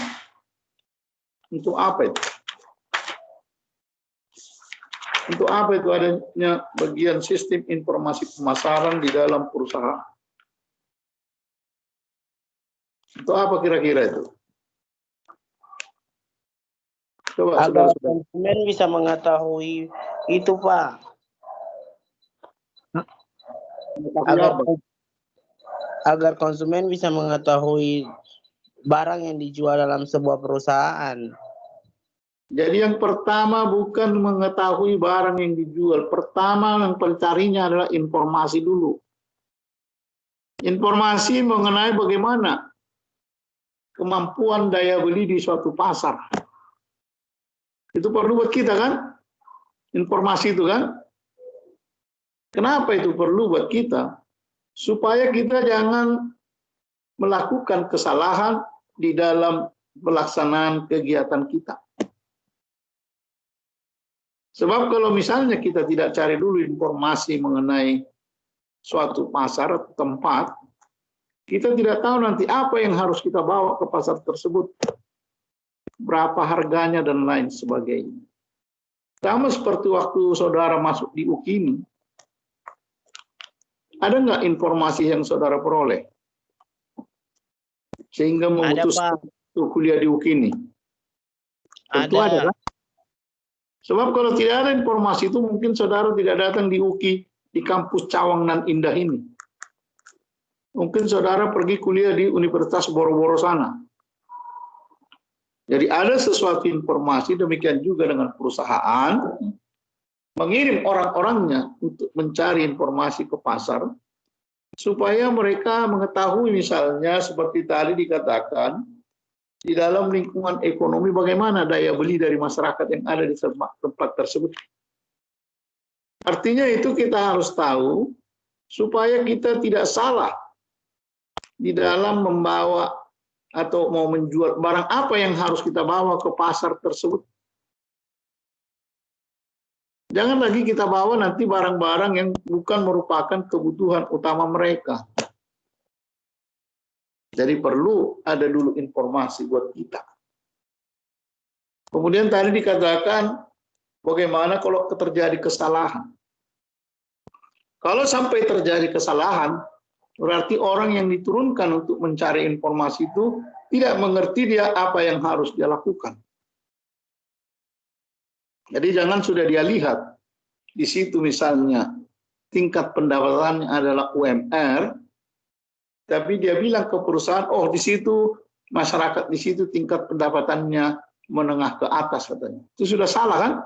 Untuk apa itu? Untuk apa itu adanya bagian sistem informasi pemasaran di dalam perusahaan? Untuk apa kira-kira itu? Coba, agar konsumen bisa mengetahui itu, Pak. Agar konsumen bisa mengetahui barang yang dijual dalam sebuah perusahaan. Jadi yang pertama bukan mengetahui barang yang dijual. Pertama yang pencarinya adalah informasi dulu. Informasi mengenai bagaimana kemampuan daya beli di suatu pasar. Itu perlu buat kita kan? Informasi itu kan? Kenapa itu perlu buat kita? Supaya kita jangan melakukan kesalahan di dalam pelaksanaan kegiatan kita. Sebab kalau misalnya kita tidak cari dulu informasi mengenai suatu pasar atau tempat, kita tidak tahu nanti apa yang harus kita bawa ke pasar tersebut, berapa harganya dan lain sebagainya. Sama seperti waktu saudara masuk di UKIMI, ada nggak informasi yang saudara peroleh sehingga memutuskan untuk kuliah di UKIMI? Tentu ada kan? Sebab kalau tidak ada informasi itu mungkin saudara tidak datang di UKI di kampus Cawang nan indah ini. Mungkin saudara pergi kuliah di Universitas Boro-Boro sana. Jadi ada sesuatu informasi, demikian juga dengan perusahaan mengirim orang-orangnya untuk mencari informasi ke pasar supaya mereka mengetahui misalnya seperti tadi dikatakan di dalam lingkungan ekonomi bagaimana daya beli dari masyarakat yang ada di tempat tersebut. Artinya itu kita harus tahu supaya kita tidak salah di dalam membawa atau mau menjual barang apa yang harus kita bawa ke pasar tersebut. Jangan lagi kita bawa nanti barang-barang yang bukan merupakan kebutuhan utama mereka. Jadi perlu ada dulu informasi buat kita. Kemudian tadi dikatakan bagaimana kalau terjadi kesalahan. Kalau sampai terjadi kesalahan, berarti orang yang diturunkan untuk mencari informasi itu tidak mengerti dia apa yang harus dia lakukan. Jadi jangan sudah dia lihat di situ misalnya tingkat pendapatannya adalah UMR, tapi dia bilang ke perusahaan, oh di situ masyarakat di situ tingkat pendapatannya menengah ke atas katanya. Itu sudah salah kan?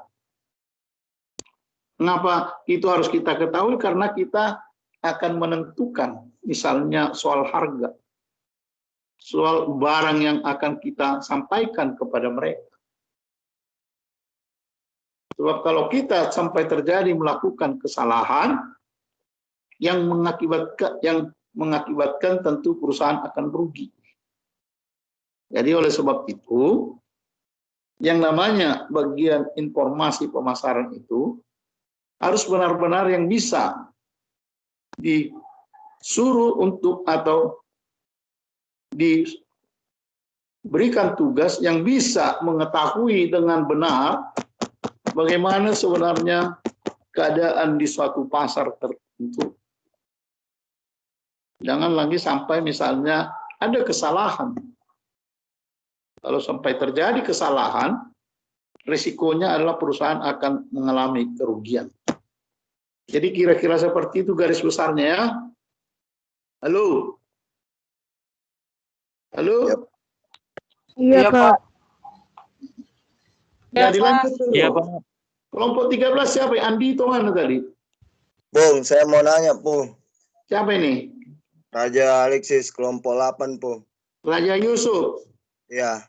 Mengapa itu harus kita ketahui? Karena kita akan menentukan misalnya soal harga, soal barang yang akan kita sampaikan kepada mereka. Sebab kalau kita sampai terjadi melakukan kesalahan yang mengakibatkan tentu perusahaan akan rugi. Jadi oleh sebab itu, yang namanya bagian informasi pemasaran itu harus benar-benar yang bisa disuruh untuk atau diberikan tugas yang bisa mengetahui dengan benar bagaimana sebenarnya keadaan di suatu pasar tertentu. Jangan lagi sampai misalnya ada kesalahan. Kalau sampai terjadi kesalahan, risikonya adalah perusahaan akan mengalami kerugian. Jadi kira-kira seperti itu garis besarnya ya. Halo? Halo? Iya, Pak. Ya, dilanjut dulu. Iya, Pak. Kelompok 13 siapa? Andi itu mana tadi? Bung, saya mau nanya, Bung. Siapa ini? Raja Alexis, kelompok 8, Po. Raja Yusuf. Ya.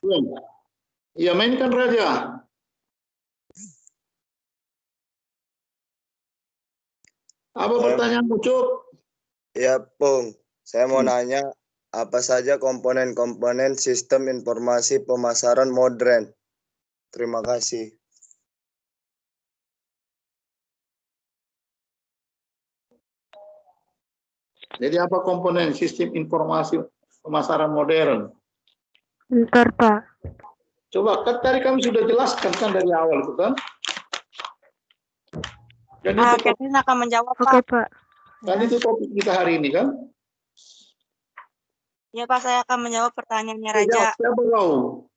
Iya, mainkan Raja. Apa pertanyaanmu, Cuk? Ya, Pung. Saya mau nanya, apa saja komponen-komponen sistem informasi pemasaran modern? Terima kasih. Jadi apa komponen sistem informasi pemasaran modern? Bentar, Pak. Coba, kan tadi kami sudah jelaskan kan dari awal itu kan? Jadi itu Catherine akan menjawab, Pak. Oke, Pak. Kan itu topik kita hari ini kan? Ya, Pak, saya akan menjawab pertanyaannya Raja. Siapa kau?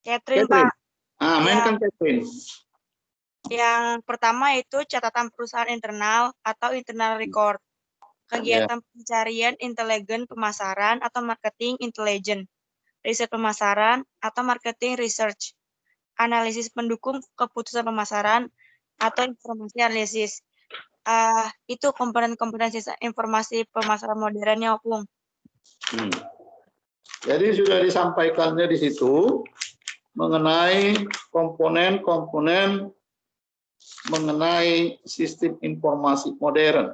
Catherine, Pak. Mainkan Catherine. Yang pertama itu catatan perusahaan internal atau internal record. Kegiatan pencarian intelijen pemasaran atau marketing intelligence. Riset pemasaran atau marketing research. Analisis pendukung keputusan pemasaran atau informasi analisis. Itu komponen-komponen informasi pemasaran modernnya, Opung. Jadi sudah disampaikannya di situ mengenai komponen-komponen mengenai sistem informasi modern.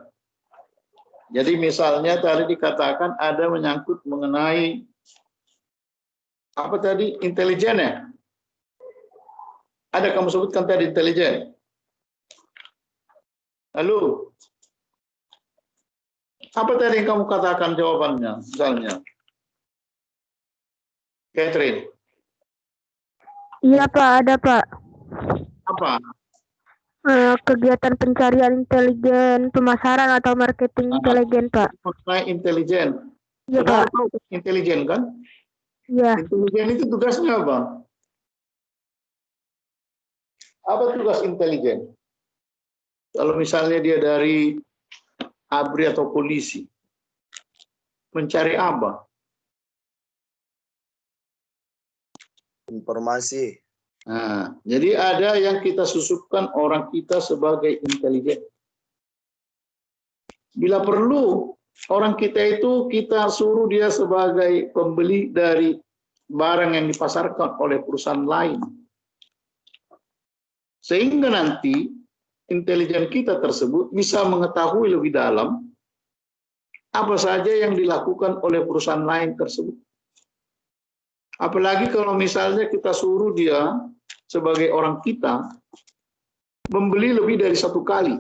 Jadi misalnya tadi dikatakan ada menyangkut mengenai apa tadi, intelijen ya? Ada kamu sebutkan tadi intelijen. Lalu apa tadi yang kamu katakan jawabannya misalnya? Catherine. Iya, Pak, ada, Pak. Apa? Kegiatan pencarian intelijen pemasaran atau marketing intelijen, Pak. Intelijen. Iya, Pak. Intelijen kan? Iya. Intelijen itu tugasnya apa? Apa tugas intelijen? Kalau misalnya dia dari ABRI atau polisi, mencari apa? Informasi. Nah, jadi ada yang kita susupkan orang kita sebagai intelijen. Bila perlu, orang kita itu kita suruh dia sebagai pembeli dari barang yang dipasarkan oleh perusahaan lain. Sehingga nanti intelijen kita tersebut bisa mengetahui lebih dalam apa saja yang dilakukan oleh perusahaan lain tersebut. Apalagi kalau misalnya kita suruh dia sebagai orang kita membeli lebih dari satu kali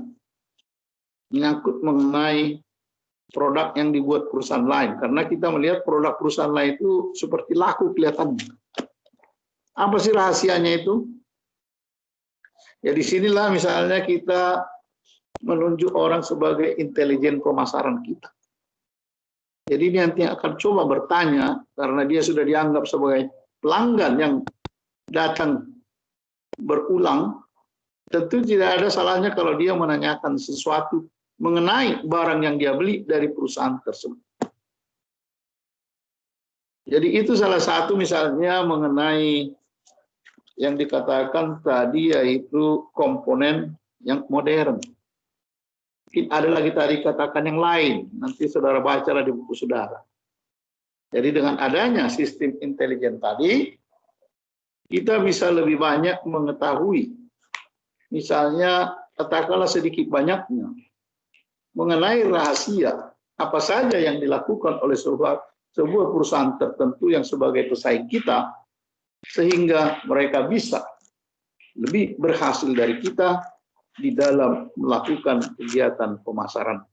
menyangkut mengenai produk yang dibuat perusahaan lain, karena kita melihat produk perusahaan lain itu seperti laku kelihatannya. Apa sih rahasianya itu? Ya disinilah misalnya kita menunjuk orang sebagai intelijen pemasaran kita. Jadi ini nanti akan coba bertanya karena dia sudah dianggap sebagai pelanggan yang datang berulang, tentu tidak ada salahnya kalau dia menanyakan sesuatu mengenai barang yang dia beli dari perusahaan tersebut. Jadi itu salah satu misalnya mengenai yang dikatakan tadi yaitu komponen yang modern. Mungkin ada lagi tadi katakan yang lain, nanti saudara bacalah di buku saudara. Jadi dengan adanya sistem intelijen tadi, kita bisa lebih banyak mengetahui, misalnya katakanlah sedikit banyaknya, mengenai rahasia apa saja yang dilakukan oleh sebuah perusahaan tertentu yang sebagai pesaing kita, sehingga mereka bisa lebih berhasil dari kita di dalam melakukan kegiatan pemasaran.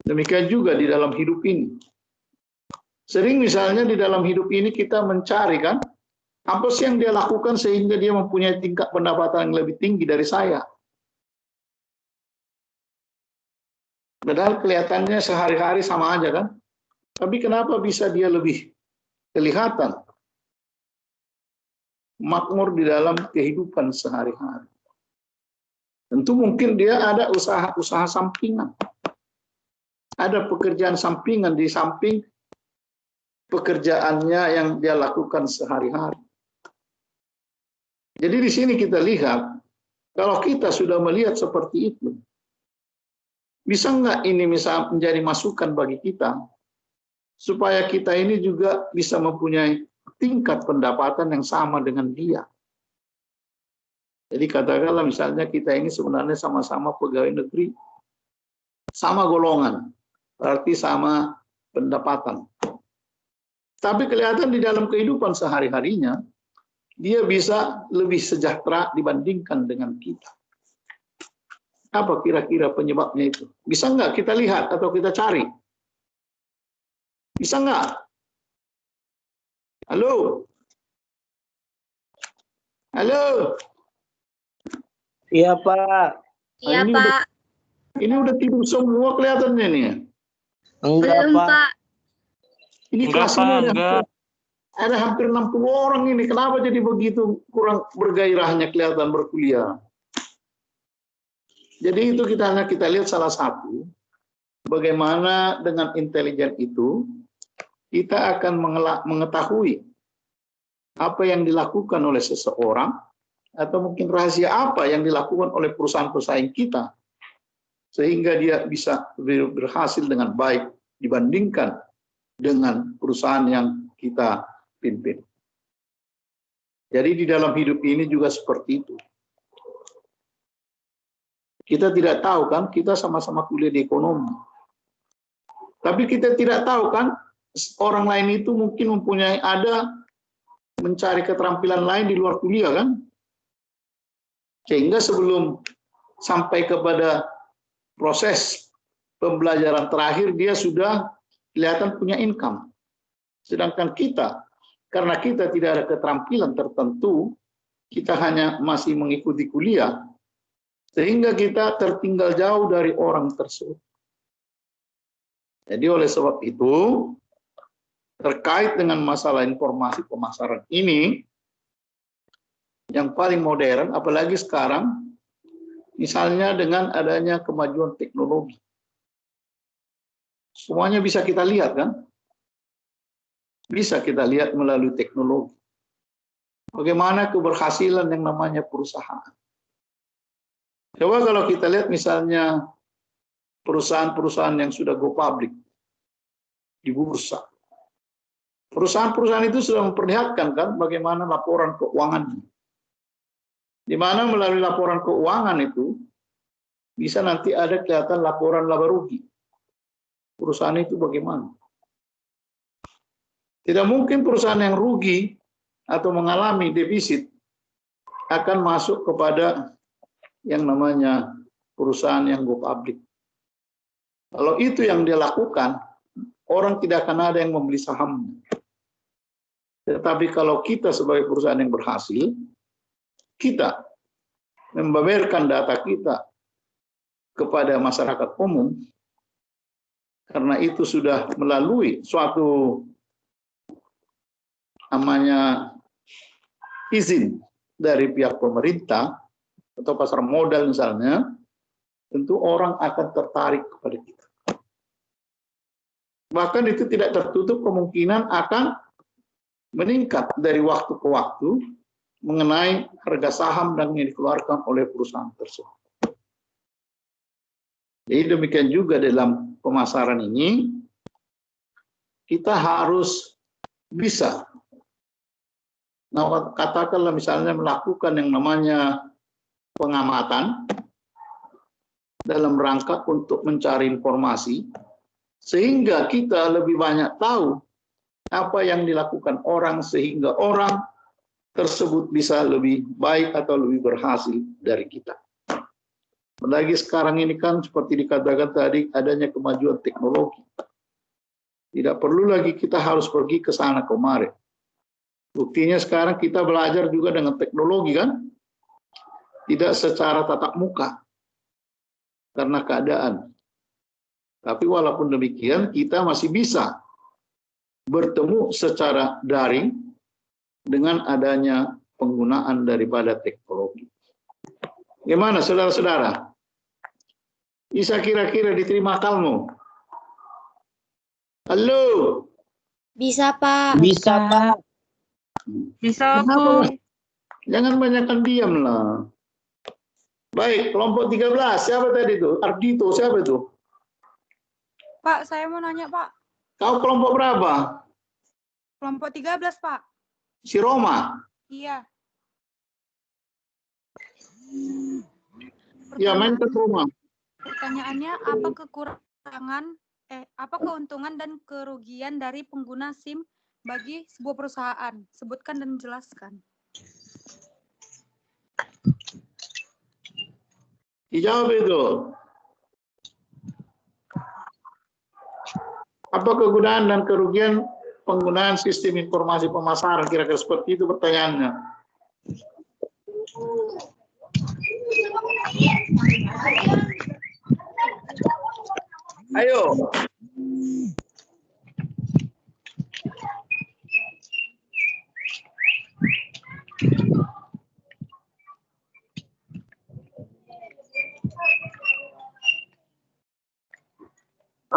Demikian juga di dalam hidup ini. Sering misalnya di dalam hidup ini kita mencari kan, apa sih yang dia lakukan sehingga dia mempunyai tingkat pendapatan yang lebih tinggi dari saya. Padahal kelihatannya sehari-hari sama aja kan. Tapi kenapa bisa dia lebih kelihatan makmur di dalam kehidupan sehari-hari? Tentu mungkin dia ada usaha-usaha sampingan. Ada pekerjaan sampingan di samping pekerjaannya yang dia lakukan sehari-hari. Jadi di sini kita lihat, kalau kita sudah melihat seperti itu, Bisa nggak ini menjadi masukan bagi kita supaya kita ini juga bisa mempunyai tingkat pendapatan yang sama dengan dia. Jadi katakanlah misalnya kita ini sebenarnya sama-sama pegawai negeri, sama golongan, berarti sama pendapatan. Tapi kelihatan di dalam kehidupan sehari-harinya, dia bisa lebih sejahtera dibandingkan dengan kita. Apa kira-kira penyebabnya itu? Bisa nggak kita lihat atau kita cari? Bisa nggak? Halo? Halo? Iya, Pak. Iya, Pak. Ini udah tidur semua kelihatannya nih. Enggak, Pak. Ini kelas ini ada hampir 60 orang ini. Kenapa jadi begitu kurang bergairahnya kelihatan berkuliah? Jadi itu kita lihat salah satu, bagaimana dengan intelijen itu, kita akan mengetahui apa yang dilakukan oleh seseorang, atau mungkin rahasia apa yang dilakukan oleh perusahaan pesaing kita, sehingga dia bisa berhasil dengan baik dibandingkan dengan perusahaan yang kita pimpin. Jadi di dalam hidup ini juga seperti itu. Kita tidak tahu kan, kita sama-sama kuliah di ekonomi. Tapi kita tidak tahu kan, orang lain itu mungkin mencari keterampilan lain di luar kuliah kan. Sehingga sebelum sampai kepada proses pembelajaran terakhir, dia sudah kelihatan punya income. Sedangkan kita, karena kita tidak ada keterampilan tertentu, kita hanya masih mengikuti kuliah, sehingga kita tertinggal jauh dari orang tersebut. Jadi oleh sebab itu, terkait dengan masalah informasi pemasaran ini, yang paling modern, apalagi sekarang, misalnya dengan adanya kemajuan teknologi. Semuanya bisa kita lihat kan? Bisa kita lihat melalui teknologi. Bagaimana keberhasilan yang namanya perusahaan. Coba kalau kita lihat misalnya perusahaan-perusahaan yang sudah go public di bursa. Perusahaan-perusahaan itu sudah memperlihatkan kan bagaimana laporan keuangannya. Di mana melalui laporan keuangan itu bisa nanti ada kelihatan laporan laba rugi. Perusahaan itu bagaimana? Tidak mungkin perusahaan yang rugi atau mengalami defisit akan masuk kepada yang namanya perusahaan yang go public. Kalau itu yang dia lakukan, orang tidak akan ada yang membeli sahamnya. Tetapi kalau kita sebagai perusahaan yang berhasil, kita membeberkan data kita kepada masyarakat umum, karena itu sudah melalui suatu namanya izin dari pihak pemerintah atau pasar modal misalnya, tentu orang akan tertarik kepada kita. Bahkan itu tidak tertutup kemungkinan akan meningkat dari waktu ke waktu mengenai harga saham yang dikeluarkan oleh perusahaan tersebut. Jadi demikian juga dalam pemasaran ini, kita harus bisa, katakanlah misalnya melakukan yang namanya pengamatan dalam rangka untuk mencari informasi, sehingga kita lebih banyak tahu apa yang dilakukan orang, sehingga orang tersebut bisa lebih baik atau lebih berhasil dari kita. Apalagi sekarang ini kan seperti dikatakan tadi, adanya kemajuan teknologi. Tidak perlu lagi kita harus pergi ke sana kemari. Buktinya sekarang kita belajar juga dengan teknologi kan? Tidak secara tatap muka. Karena keadaan. Tapi walaupun demikian, kita masih bisa bertemu secara daring dengan adanya penggunaan daripada teknologi. Gimana saudara-saudara? Bisa kira-kira diterima kalmu? Halo? Bisa, Pak. Bisa, Pak. Bisa, Bu. Jangan banyakkan diam lah. Baik, kelompok 13. Siapa tadi itu? Ardito, siapa itu? Pak, saya mau nanya, Pak. Kau kelompok berapa? Kelompok 13, Pak. Si Roma? Iya. Ya, main ke rumah. Pertanyaannya, apa keuntungan dan kerugian dari pengguna SIM bagi sebuah perusahaan? Sebutkan dan jelaskan. Dijawab itu. Apa kegunaan dan kerugian penggunaan sistem informasi pemasaran? Kira-kira seperti itu pertanyaannya. Ayo.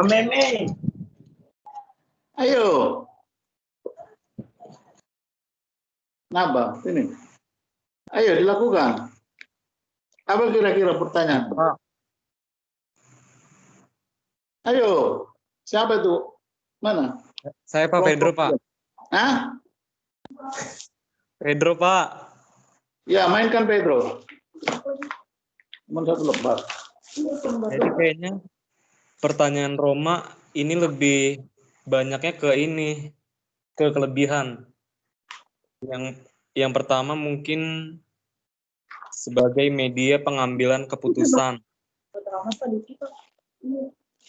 Meme. Ayo. Nabang, sini. Ayo dilakukan. Apa kira-kira pertanyaan? Ayo. Siapa itu? Mana? Saya Pak Pedro, Pak. Hah? Pedro, Pak. Ya, mainkan Pedro. Cuma satu lebar. Jadi kayaknya pertanyaan Roma ini lebih banyaknya ke ini, ke kelebihan. Yang pertama mungkin sebagai media pengambilan keputusan.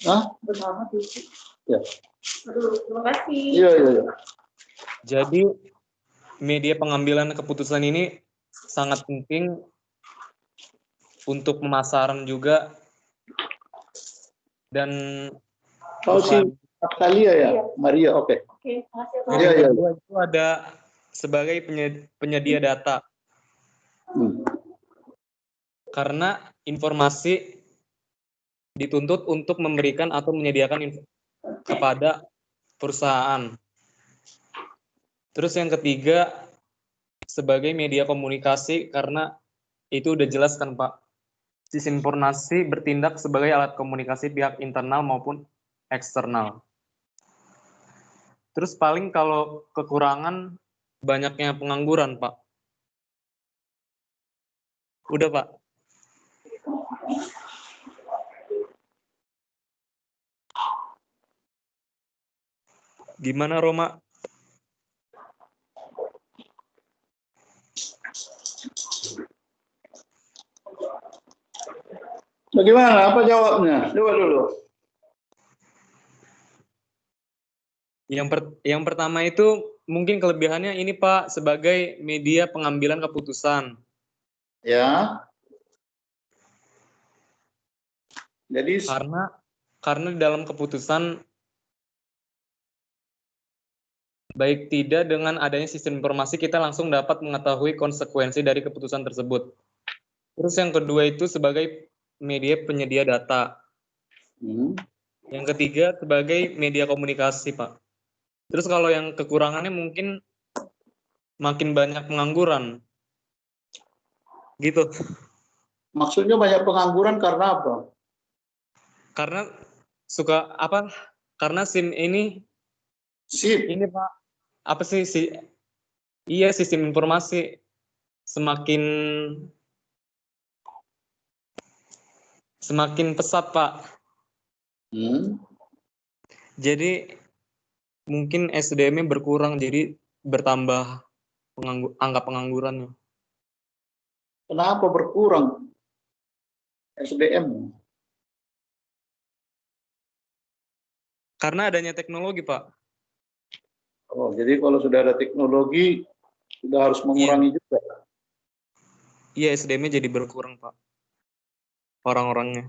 Hah? Ya. Terima kasih. Iya. Jadi media pengambilan keputusan ini sangat penting untuk pemasaran juga dan si Atalia ya, Maria, oke. Oke, makasih. Yang kedua itu ada sebagai penyedia data. Karena informasi dituntut untuk memberikan atau menyediakan kepada perusahaan. Terus yang ketiga sebagai media komunikasi karena itu udah jelas kan Pak. Sistem informasi bertindak sebagai alat komunikasi pihak internal maupun eksternal. Terus paling kalau kekurangan banyaknya pengangguran Pak. Udah Pak. Gimana Roma? Bagaimana? Apa jawabnya? Coba dulu. Yang pertama itu mungkin kelebihannya ini Pak sebagai media pengambilan keputusan. Ya. Jadi karena di dalam keputusan baik tidak dengan adanya sistem informasi kita langsung dapat mengetahui konsekuensi dari keputusan tersebut. Terus yang kedua itu sebagai media penyedia data. Yang ketiga sebagai media komunikasi, Pak. Terus kalau yang kekurangannya mungkin makin banyak pengangguran. Gitu. Maksudnya banyak pengangguran karena apa? Karena karena SIM ini ini Pak, apa sih iya sistem informasi semakin pesat Pak. Jadi mungkin SDM-nya berkurang jadi bertambah angka penganggurannya. Kenapa berkurang SDM? Karena adanya teknologi, Pak. Oh, jadi kalau sudah ada teknologi, sudah harus mengurangi juga. Iya, SDM-nya jadi berkurang, Pak. Orang-orangnya.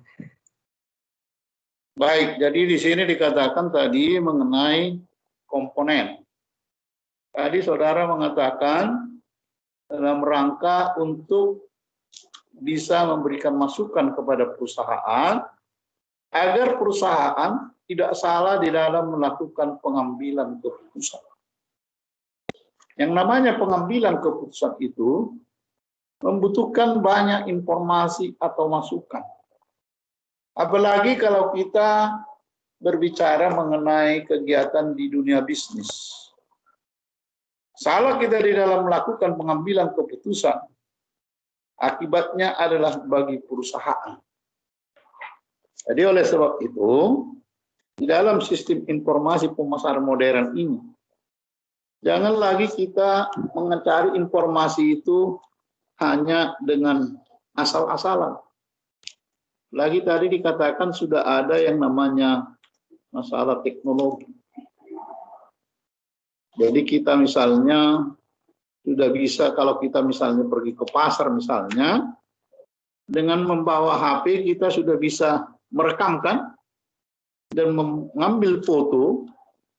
Baik, jadi di sini dikatakan tadi mengenai komponen. Tadi saudara mengatakan dalam rangka untuk bisa memberikan masukan kepada perusahaan, agar perusahaan tidak salah di dalam melakukan pengambilan keputusan. Yang namanya pengambilan keputusan itu membutuhkan banyak informasi atau masukan. Apalagi kalau kita berbicara mengenai kegiatan di dunia bisnis. Salah kita di dalam melakukan pengambilan keputusan, akibatnya adalah bagi perusahaan. Jadi oleh sebab itu, di dalam sistem informasi pemasaran modern ini, jangan lagi kita mencari informasi itu hanya dengan asal-asalan. Lagi tadi dikatakan sudah ada yang namanya masalah teknologi. Jadi kita misalnya sudah bisa, kalau kita misalnya pergi ke pasar misalnya, dengan membawa HP kita sudah bisa merekamkan dan mengambil foto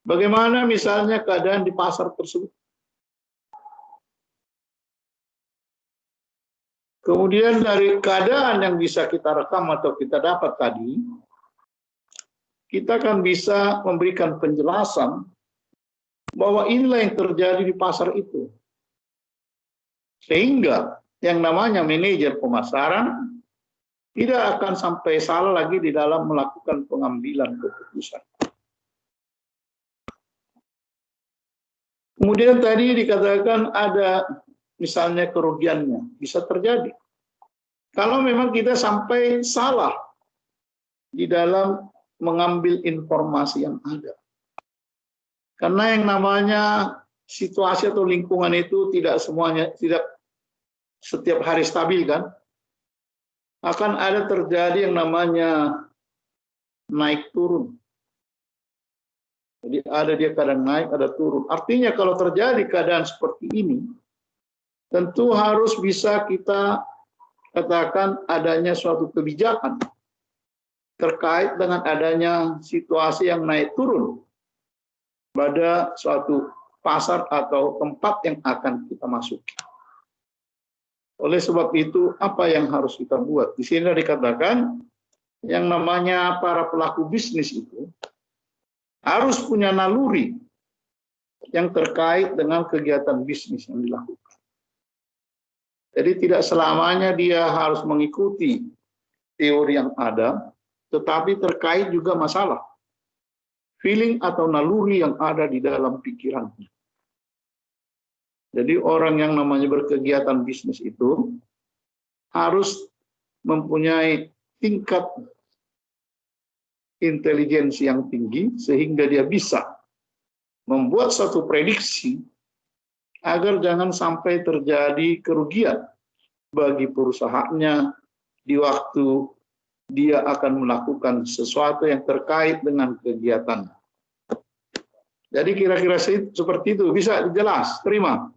bagaimana misalnya keadaan di pasar tersebut. Kemudian dari keadaan yang bisa kita rekam atau kita dapat tadi, kita akan bisa memberikan penjelasan bahwa inilah yang terjadi di pasar itu. Sehingga yang namanya manajer pemasaran tidak akan sampai salah lagi di dalam melakukan pengambilan keputusan. Kemudian tadi dikatakan ada misalnya kerugiannya, bisa terjadi. Kalau memang kita sampai salah di dalam mengambil informasi yang ada. Karena yang namanya situasi atau lingkungan itu tidak semuanya, tidak setiap hari stabil kan. Akan ada terjadi yang namanya naik turun. Jadi ada dia kadang naik, ada turun. Artinya kalau terjadi keadaan seperti ini, tentu harus bisa kita katakan adanya suatu kebijakan terkait dengan adanya situasi yang naik turun pada suatu pasar atau tempat yang akan kita masuki. Oleh sebab itu, apa yang harus kita buat? Di sini dikatakan yang namanya para pelaku bisnis itu harus punya naluri yang terkait dengan kegiatan bisnis yang dilakukan. Jadi tidak selamanya dia harus mengikuti teori yang ada, tetapi terkait juga masalah feeling atau naluri yang ada di dalam pikirannya. Jadi orang yang namanya berkegiatan bisnis itu harus mempunyai tingkat intelijensi yang tinggi sehingga dia bisa membuat satu prediksi agar jangan sampai terjadi kerugian bagi perusahaannya di waktu dia akan melakukan sesuatu yang terkait dengan kegiatan. Jadi kira-kira seperti itu. Bisa jelas? Terima.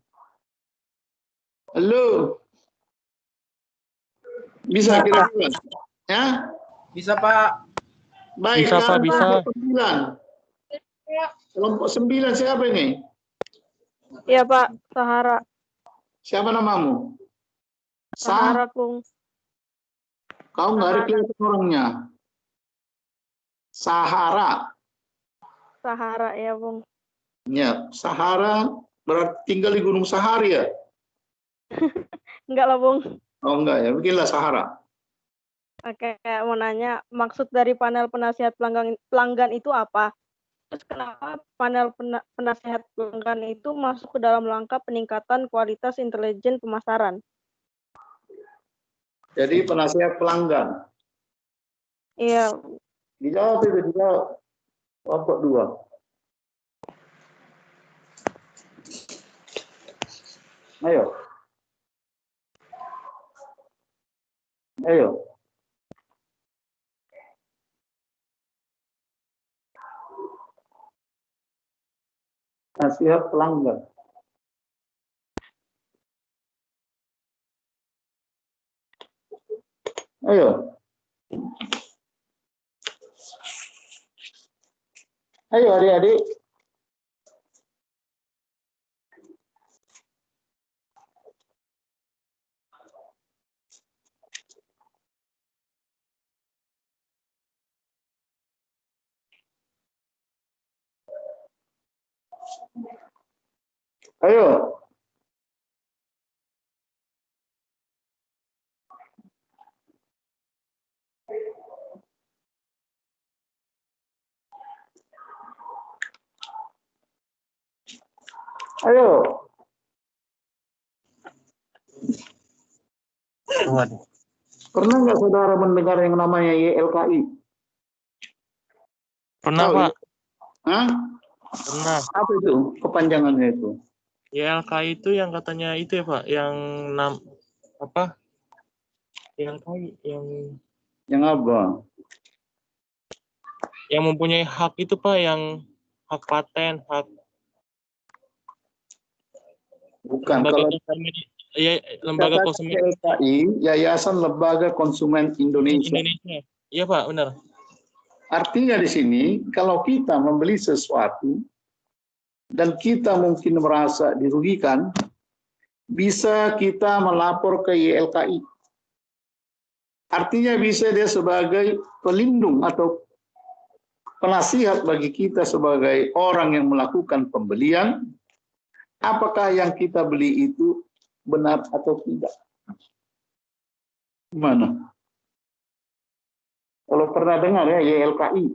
Halo? Bisa kira-kira? Ya? Bisa, Pak. Baik, Bisa, Pak, bisa. Kelompok 9 siapa ini? Iya, Pak. Sahara. Siapa namamu? Sahara, Kung. Kau nggak ada kelihatan orangnya. Sahara. Sahara, ya, Bung. Ya, Sahara berarti tinggal di Gunung Sahara ya? Enggak lah, Bung. Oh enggak ya, bikinlah Sahara. Oke, mau nanya, maksud dari panel penasihat pelanggan itu apa? Terus kenapa panel penasihat pelanggan itu masuk ke dalam langkah peningkatan kualitas intelijen pemasaran? Jadi penasihat pelanggan. Iya. Dijawab itu, dijawab. Kelompok 2. Ayo. Ayo. Nasihat pelanggan. Ayo. Ayo adik-adik. Ayo. Ayo. Pernah nggak saudara mendengar yang namanya YLKI? Pernah, Tahu, Pak. Hah? Pernah. Apa itu kepanjangannya itu? YLKI itu yang katanya itu ya, Pak, yang apa? YLKI yang apa? Yang mempunyai hak itu, Pak, yang hak paten, hak Bukan, lembaga kalau konsumen, ya, lembaga konsumen YLKI, Yayasan Lembaga Konsumen Indonesia. Indonesia. Iya, Pak, benar. Artinya di sini, kalau kita membeli sesuatu dan kita mungkin merasa dirugikan, bisa kita melapor ke YLKI. Artinya bisa dia sebagai pelindung atau penasihat bagi kita sebagai orang yang melakukan pembelian, apakah yang kita beli itu benar atau tidak. Gimana? Kalau pernah dengar ya YLKI.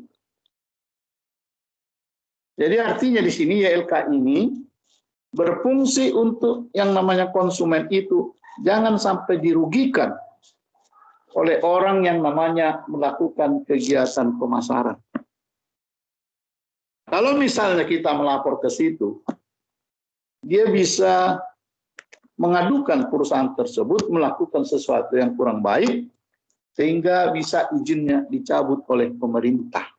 Jadi artinya di sini YLKI ini berfungsi untuk yang namanya konsumen itu jangan sampai dirugikan oleh orang yang namanya melakukan kegiatan pemasaran. Kalau misalnya kita melapor ke situ, dia bisa mengadukan perusahaan tersebut melakukan sesuatu yang kurang baik, sehingga bisa izinnya dicabut oleh pemerintah.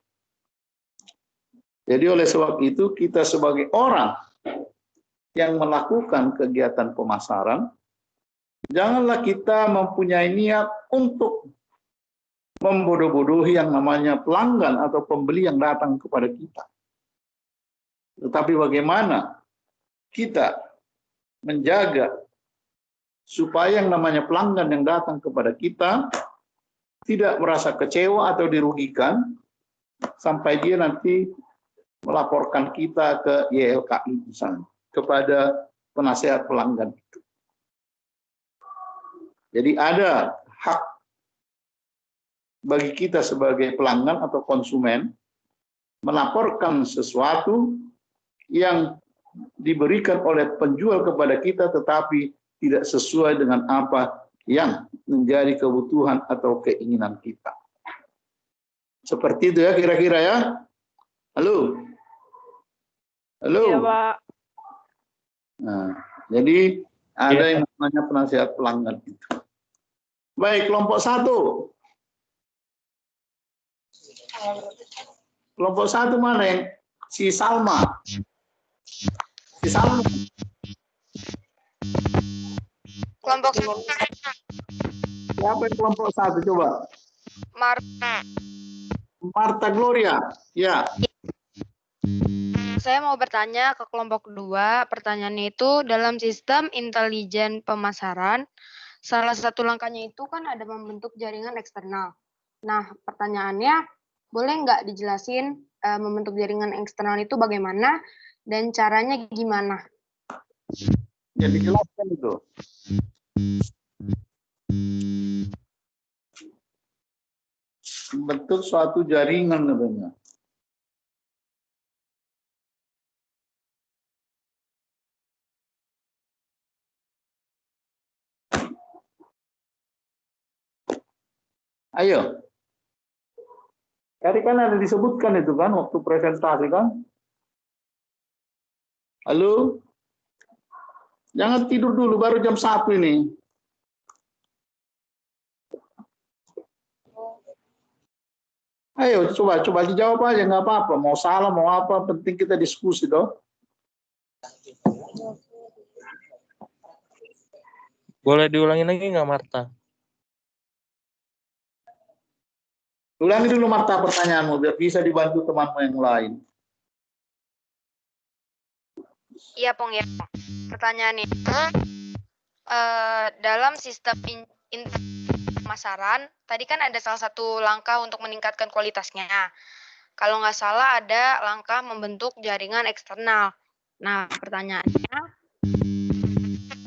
Jadi oleh sebab itu, kita sebagai orang yang melakukan kegiatan pemasaran, janganlah kita mempunyai niat untuk membodoh-bodohi yang namanya pelanggan atau pembeli yang datang kepada kita. Tetapi bagaimana kita menjaga supaya yang namanya pelanggan yang datang kepada kita tidak merasa kecewa atau dirugikan sampai dia nanti melaporkan kita ke YLKI misalnya, kepada penasehat pelanggan itu. Jadi ada hak bagi kita sebagai pelanggan atau konsumen melaporkan sesuatu yang diberikan oleh penjual kepada kita tetapi tidak sesuai dengan apa yang menjadi kebutuhan atau keinginan kita. Seperti itu ya kira-kira ya. Halo? Halo? Iya, Pak. Nah, jadi ada yang namanya penasihat pelanggan itu. Baik, kelompok 1. Kelompok 1 mana yang? Si Salma. Si Salma. Kelompok Siapa yang kelompok 1 coba? Marta. Marta Gloria. Ya. Saya mau bertanya ke kelompok 2. Pertanyaannya itu dalam sistem intelijen pemasaran, salah satu langkahnya itu kan ada membentuk jaringan eksternal. Nah, pertanyaannya, boleh nggak dijelasin membentuk jaringan eksternal itu bagaimana dan caranya gimana? Ya, dijelaskan itu. Bentuk suatu jaringan namanya. Ayo. Tadi kan ada disebutkan itu kan waktu presentasi kan. Halo? Jangan tidur dulu, baru jam 1 ini. Ayo coba dijawab aja, nggak apa-apa. Mau salah, mau apa, penting kita diskusi toh. Boleh diulangi lagi nggak, Marta? Ulangi dulu Marta pertanyaanmu, biar bisa dibantu temanmu yang lain. Iya, Pong, ya. Pertanyaannya itu, dalam sistem pemasaran, tadi kan ada salah satu langkah untuk meningkatkan kualitasnya. Kalau nggak salah ada langkah membentuk jaringan eksternal. Nah, pertanyaannya,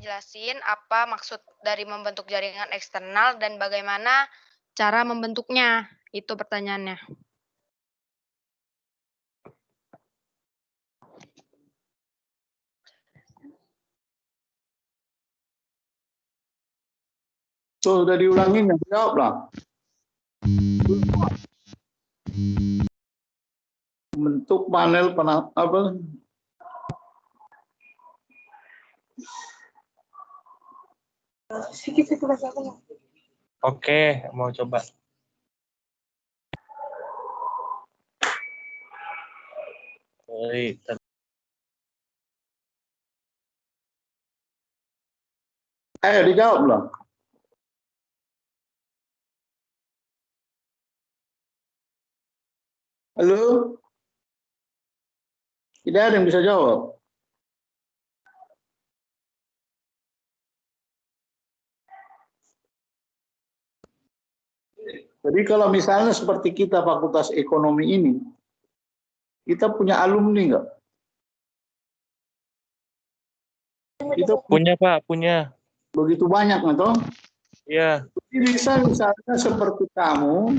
jelasin apa maksud dari membentuk jaringan eksternal dan bagaimana cara membentuknya. Itu pertanyaannya. Sudah diulangi nggak? Jawablah. Bentuk panel apa? Oke, mau coba. Baik. Ayo dijawab loh. Halo? Tidak ada yang bisa jawab. Jadi kalau misalnya seperti kita Fakultas Ekonomi ini, kita punya alumni nggak? Kita Punya Pak, punya. begitu banyak, atau? Iya. Jadi bisa misalnya seperti kamu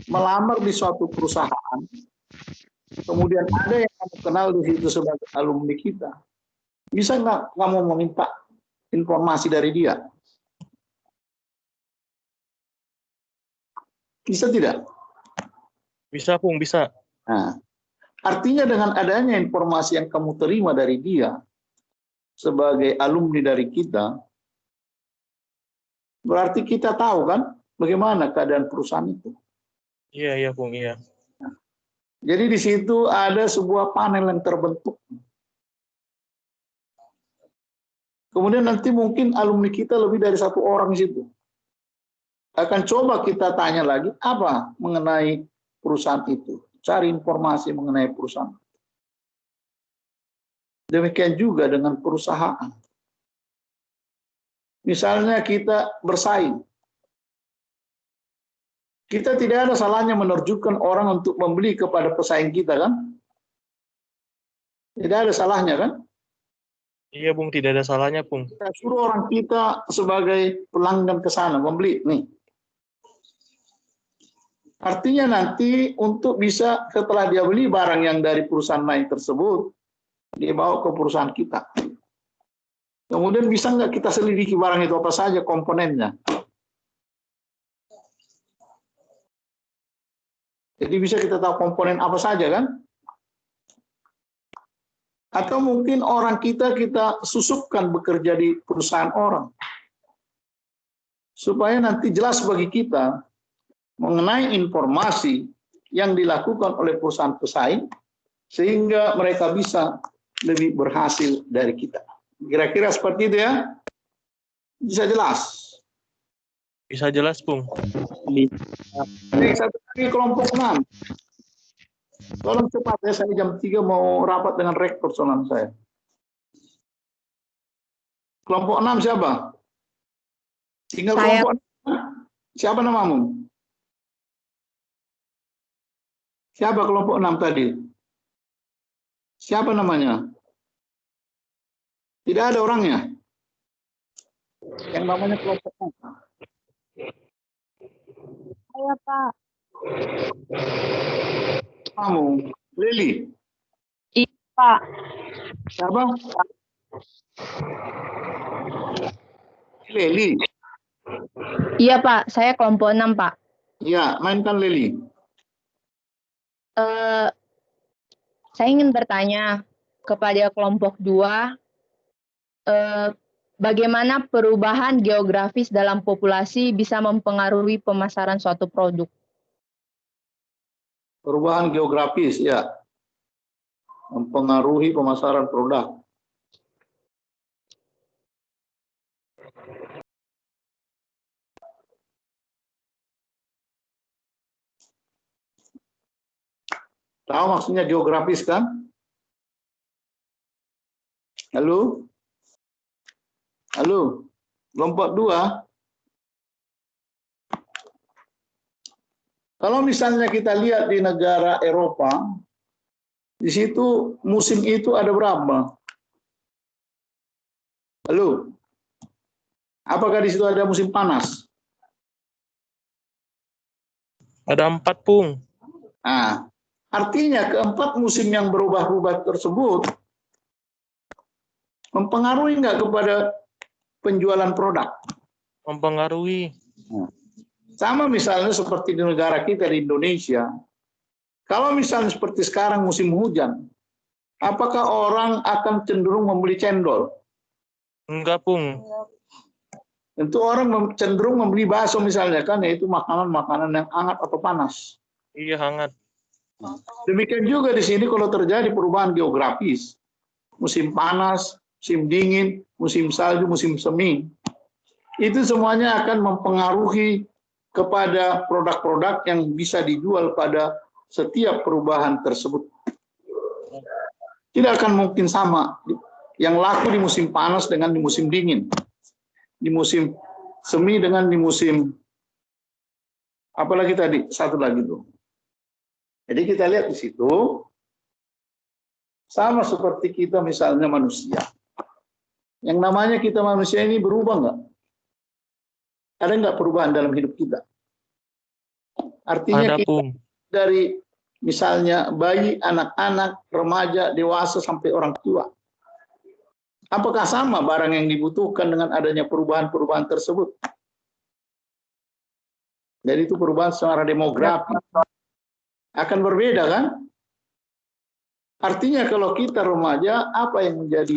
melamar di suatu perusahaan, kemudian ada yang kamu kenal di situ sebagai alumni kita. Bisa nggak kamu meminta informasi dari dia? Bisa tidak? Bisa, Pung, bisa. Nah, artinya dengan adanya informasi yang kamu terima dari dia sebagai alumni dari kita, berarti kita tahu kan bagaimana keadaan perusahaan itu. Iya, Pung, iya. Jadi di situ ada sebuah panel yang terbentuk. Kemudian nanti mungkin alumni kita lebih dari satu orang di situ. Akan coba kita tanya lagi apa mengenai perusahaan itu. Cari informasi mengenai perusahaan. Demikian juga dengan perusahaan. Misalnya kita bersaing. Kita tidak ada salahnya menerjunkan orang untuk membeli kepada pesaing kita, kan? Tidak ada salahnya, kan? Iya, Bung, tidak ada salahnya, Bung. Kita suruh orang kita sebagai pelanggan ke sana membeli, nih. Artinya nanti untuk bisa setelah dia beli barang yang dari perusahaan lain tersebut, dia bawa ke perusahaan kita. Kemudian bisa nggak kita selidiki barang itu apa saja komponennya. Jadi bisa kita tahu komponen apa saja, kan? Atau mungkin orang kita susupkan bekerja di perusahaan orang. Supaya nanti jelas bagi kita mengenai informasi yang dilakukan oleh perusahaan pesaing, sehingga mereka bisa lebih berhasil dari kita. Kira-kira seperti itu ya? Bisa jelas? Bisa jelas, Bung. Satu lagi kelompok 6. Tolong cepat ya, saya jam 3 mau rapat dengan rektor soalan saya. Kelompok 6 siapa? Tinggal Saya. kelompok 6. Siapa namamu? Siapa kelompok 6 tadi? Siapa namanya? Tidak ada orangnya? Yang namanya kelompok 6. Saya, Pak. Kamu, Lili? Iya, Pak. Siapa? Lili? Iya, Pak. Saya kelompok 6, Pak. Iya, mainkan Lili. Saya ingin bertanya kepada kelompok 2, bagaimana perubahan geografis dalam populasi bisa mempengaruhi pemasaran suatu produk? Perubahan geografis, ya. Mempengaruhi pemasaran produk. Tahu maksudnya geografis, kan? Halo? Halo? Kelompok 2? Kalau misalnya kita lihat di negara Eropa, di situ musim itu ada berapa? Halo? Apakah di situ ada musim panas? Ada 4, Pung. Nah, artinya keempat musim yang berubah-ubah tersebut mempengaruhi nggak kepada penjualan produk? Mempengaruhi. Nah, sama misalnya seperti di negara kita di Indonesia, kalau misalnya seperti sekarang musim hujan, apakah orang akan cenderung membeli cendol? Enggak, Pung. Tentu orang cenderung membeli bakso misalnya, kan, yaitu makanan-makanan yang hangat atau panas. Iya, hangat. Demikian juga di sini kalau terjadi perubahan geografis, musim panas, musim dingin, musim salju, musim semi, itu semuanya akan mempengaruhi kepada produk-produk yang bisa dijual pada setiap perubahan tersebut. Tidak akan mungkin sama yang laku di musim panas dengan di musim dingin, di musim semi dengan di musim apalagi tadi satu lagi tuh. Jadi kita lihat di situ sama seperti kita misalnya manusia. Yang namanya kita manusia ini berubah nggak? Ada nggak perubahan dalam hidup kita? Artinya Ada, kita Pung. dari misalnya bayi, anak-anak, remaja, dewasa sampai orang tua. Apakah sama barang yang dibutuhkan dengan adanya perubahan-perubahan tersebut? Jadi itu perubahan secara demografi. Akan berbeda kan? Artinya kalau kita remaja, apa yang menjadi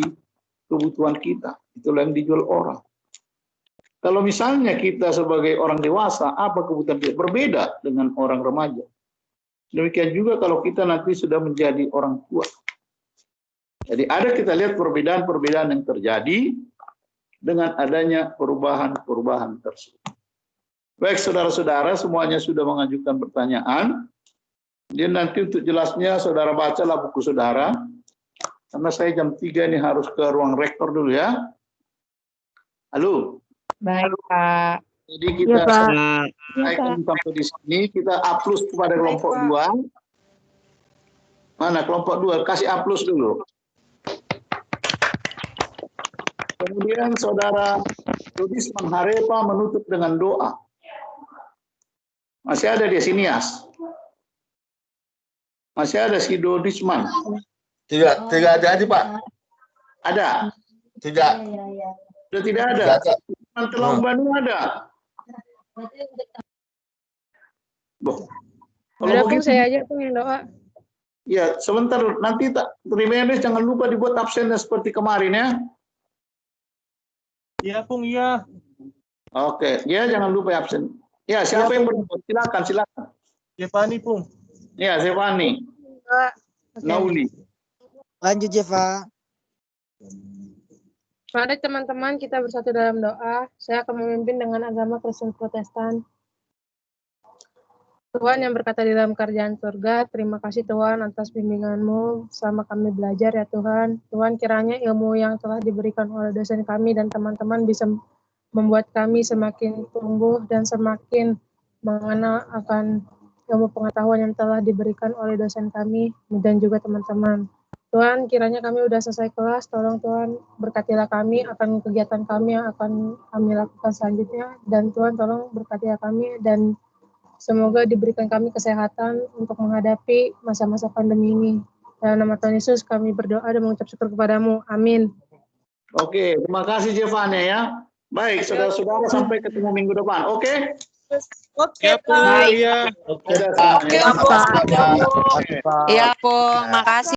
kebutuhan kita? Itulah yang dijual orang. Kalau misalnya kita sebagai orang dewasa, apa kebutuhan kita? Berbeda dengan orang remaja. Demikian juga kalau kita nanti sudah menjadi orang tua. Jadi ada kita lihat perbedaan-perbedaan yang terjadi dengan adanya perubahan-perubahan tersebut. Baik saudara-saudara, semuanya sudah mengajukan pertanyaan. Jadi nanti untuk jelasnya saudara bacalah buku saudara. Karena saya jam 3 ini harus ke ruang rektor dulu ya. Halo. Baik, Pak. Jadi kita Ya, Pak. selesaikan sampai di sini, kita upload kepada kelompok 2. Mana kelompok 2? Kasih upload dulu. Kemudian saudara Dodisman Harepa menutup dengan doa. Masih ada di sini, Yas? Masih ada si Dodisman? Tidak ada, Pak. Ada? Tidak. Sudah tidak ada? Telang Bandung ada? Loh, kalau Ada pun begitu, saya aja tuh yang doa. ya sebentar, nanti tak terima jangan lupa dibuat absennya seperti kemarin ya. Iya, Pung, iya. Oke, ya jangan lupa absen. Ya, siapa yang berbuat? Silakan. Jepani, Pung. Ya, Zevani. Nauli. Lanjut, Jeva. Mari teman-teman kita bersatu dalam doa. Saya akan memimpin dengan agama Kristen Protestan. Tuhan yang berkata di dalam kerjaan surga, terima kasih Tuhan atas bimbingan-Mu selama kami belajar ya Tuhan. Tuhan kiranya ilmu yang telah diberikan oleh dosen kami dan teman-teman bisa membuat kami semakin tumbuh dan semakin mengenal akan ilmu pengetahuan yang telah diberikan oleh dosen kami dan juga teman-teman. Tuhan, kiranya kami sudah selesai kelas, tolong Tuhan berkatilah kami akan kegiatan kami yang akan kami lakukan selanjutnya, dan Tuhan tolong berkatilah kami, dan semoga diberikan kami kesehatan untuk menghadapi masa-masa pandemi ini. Dalam nama Tuhan Yesus kami berdoa dan mengucap syukur kepadamu. Amin. Oke, terima kasih Jevani ya. Baik, saudara-saudara sampai ketemu minggu depan. Oke? Oke, Pak. Iya. Oke, Pak. Iya, Pung. Makasih.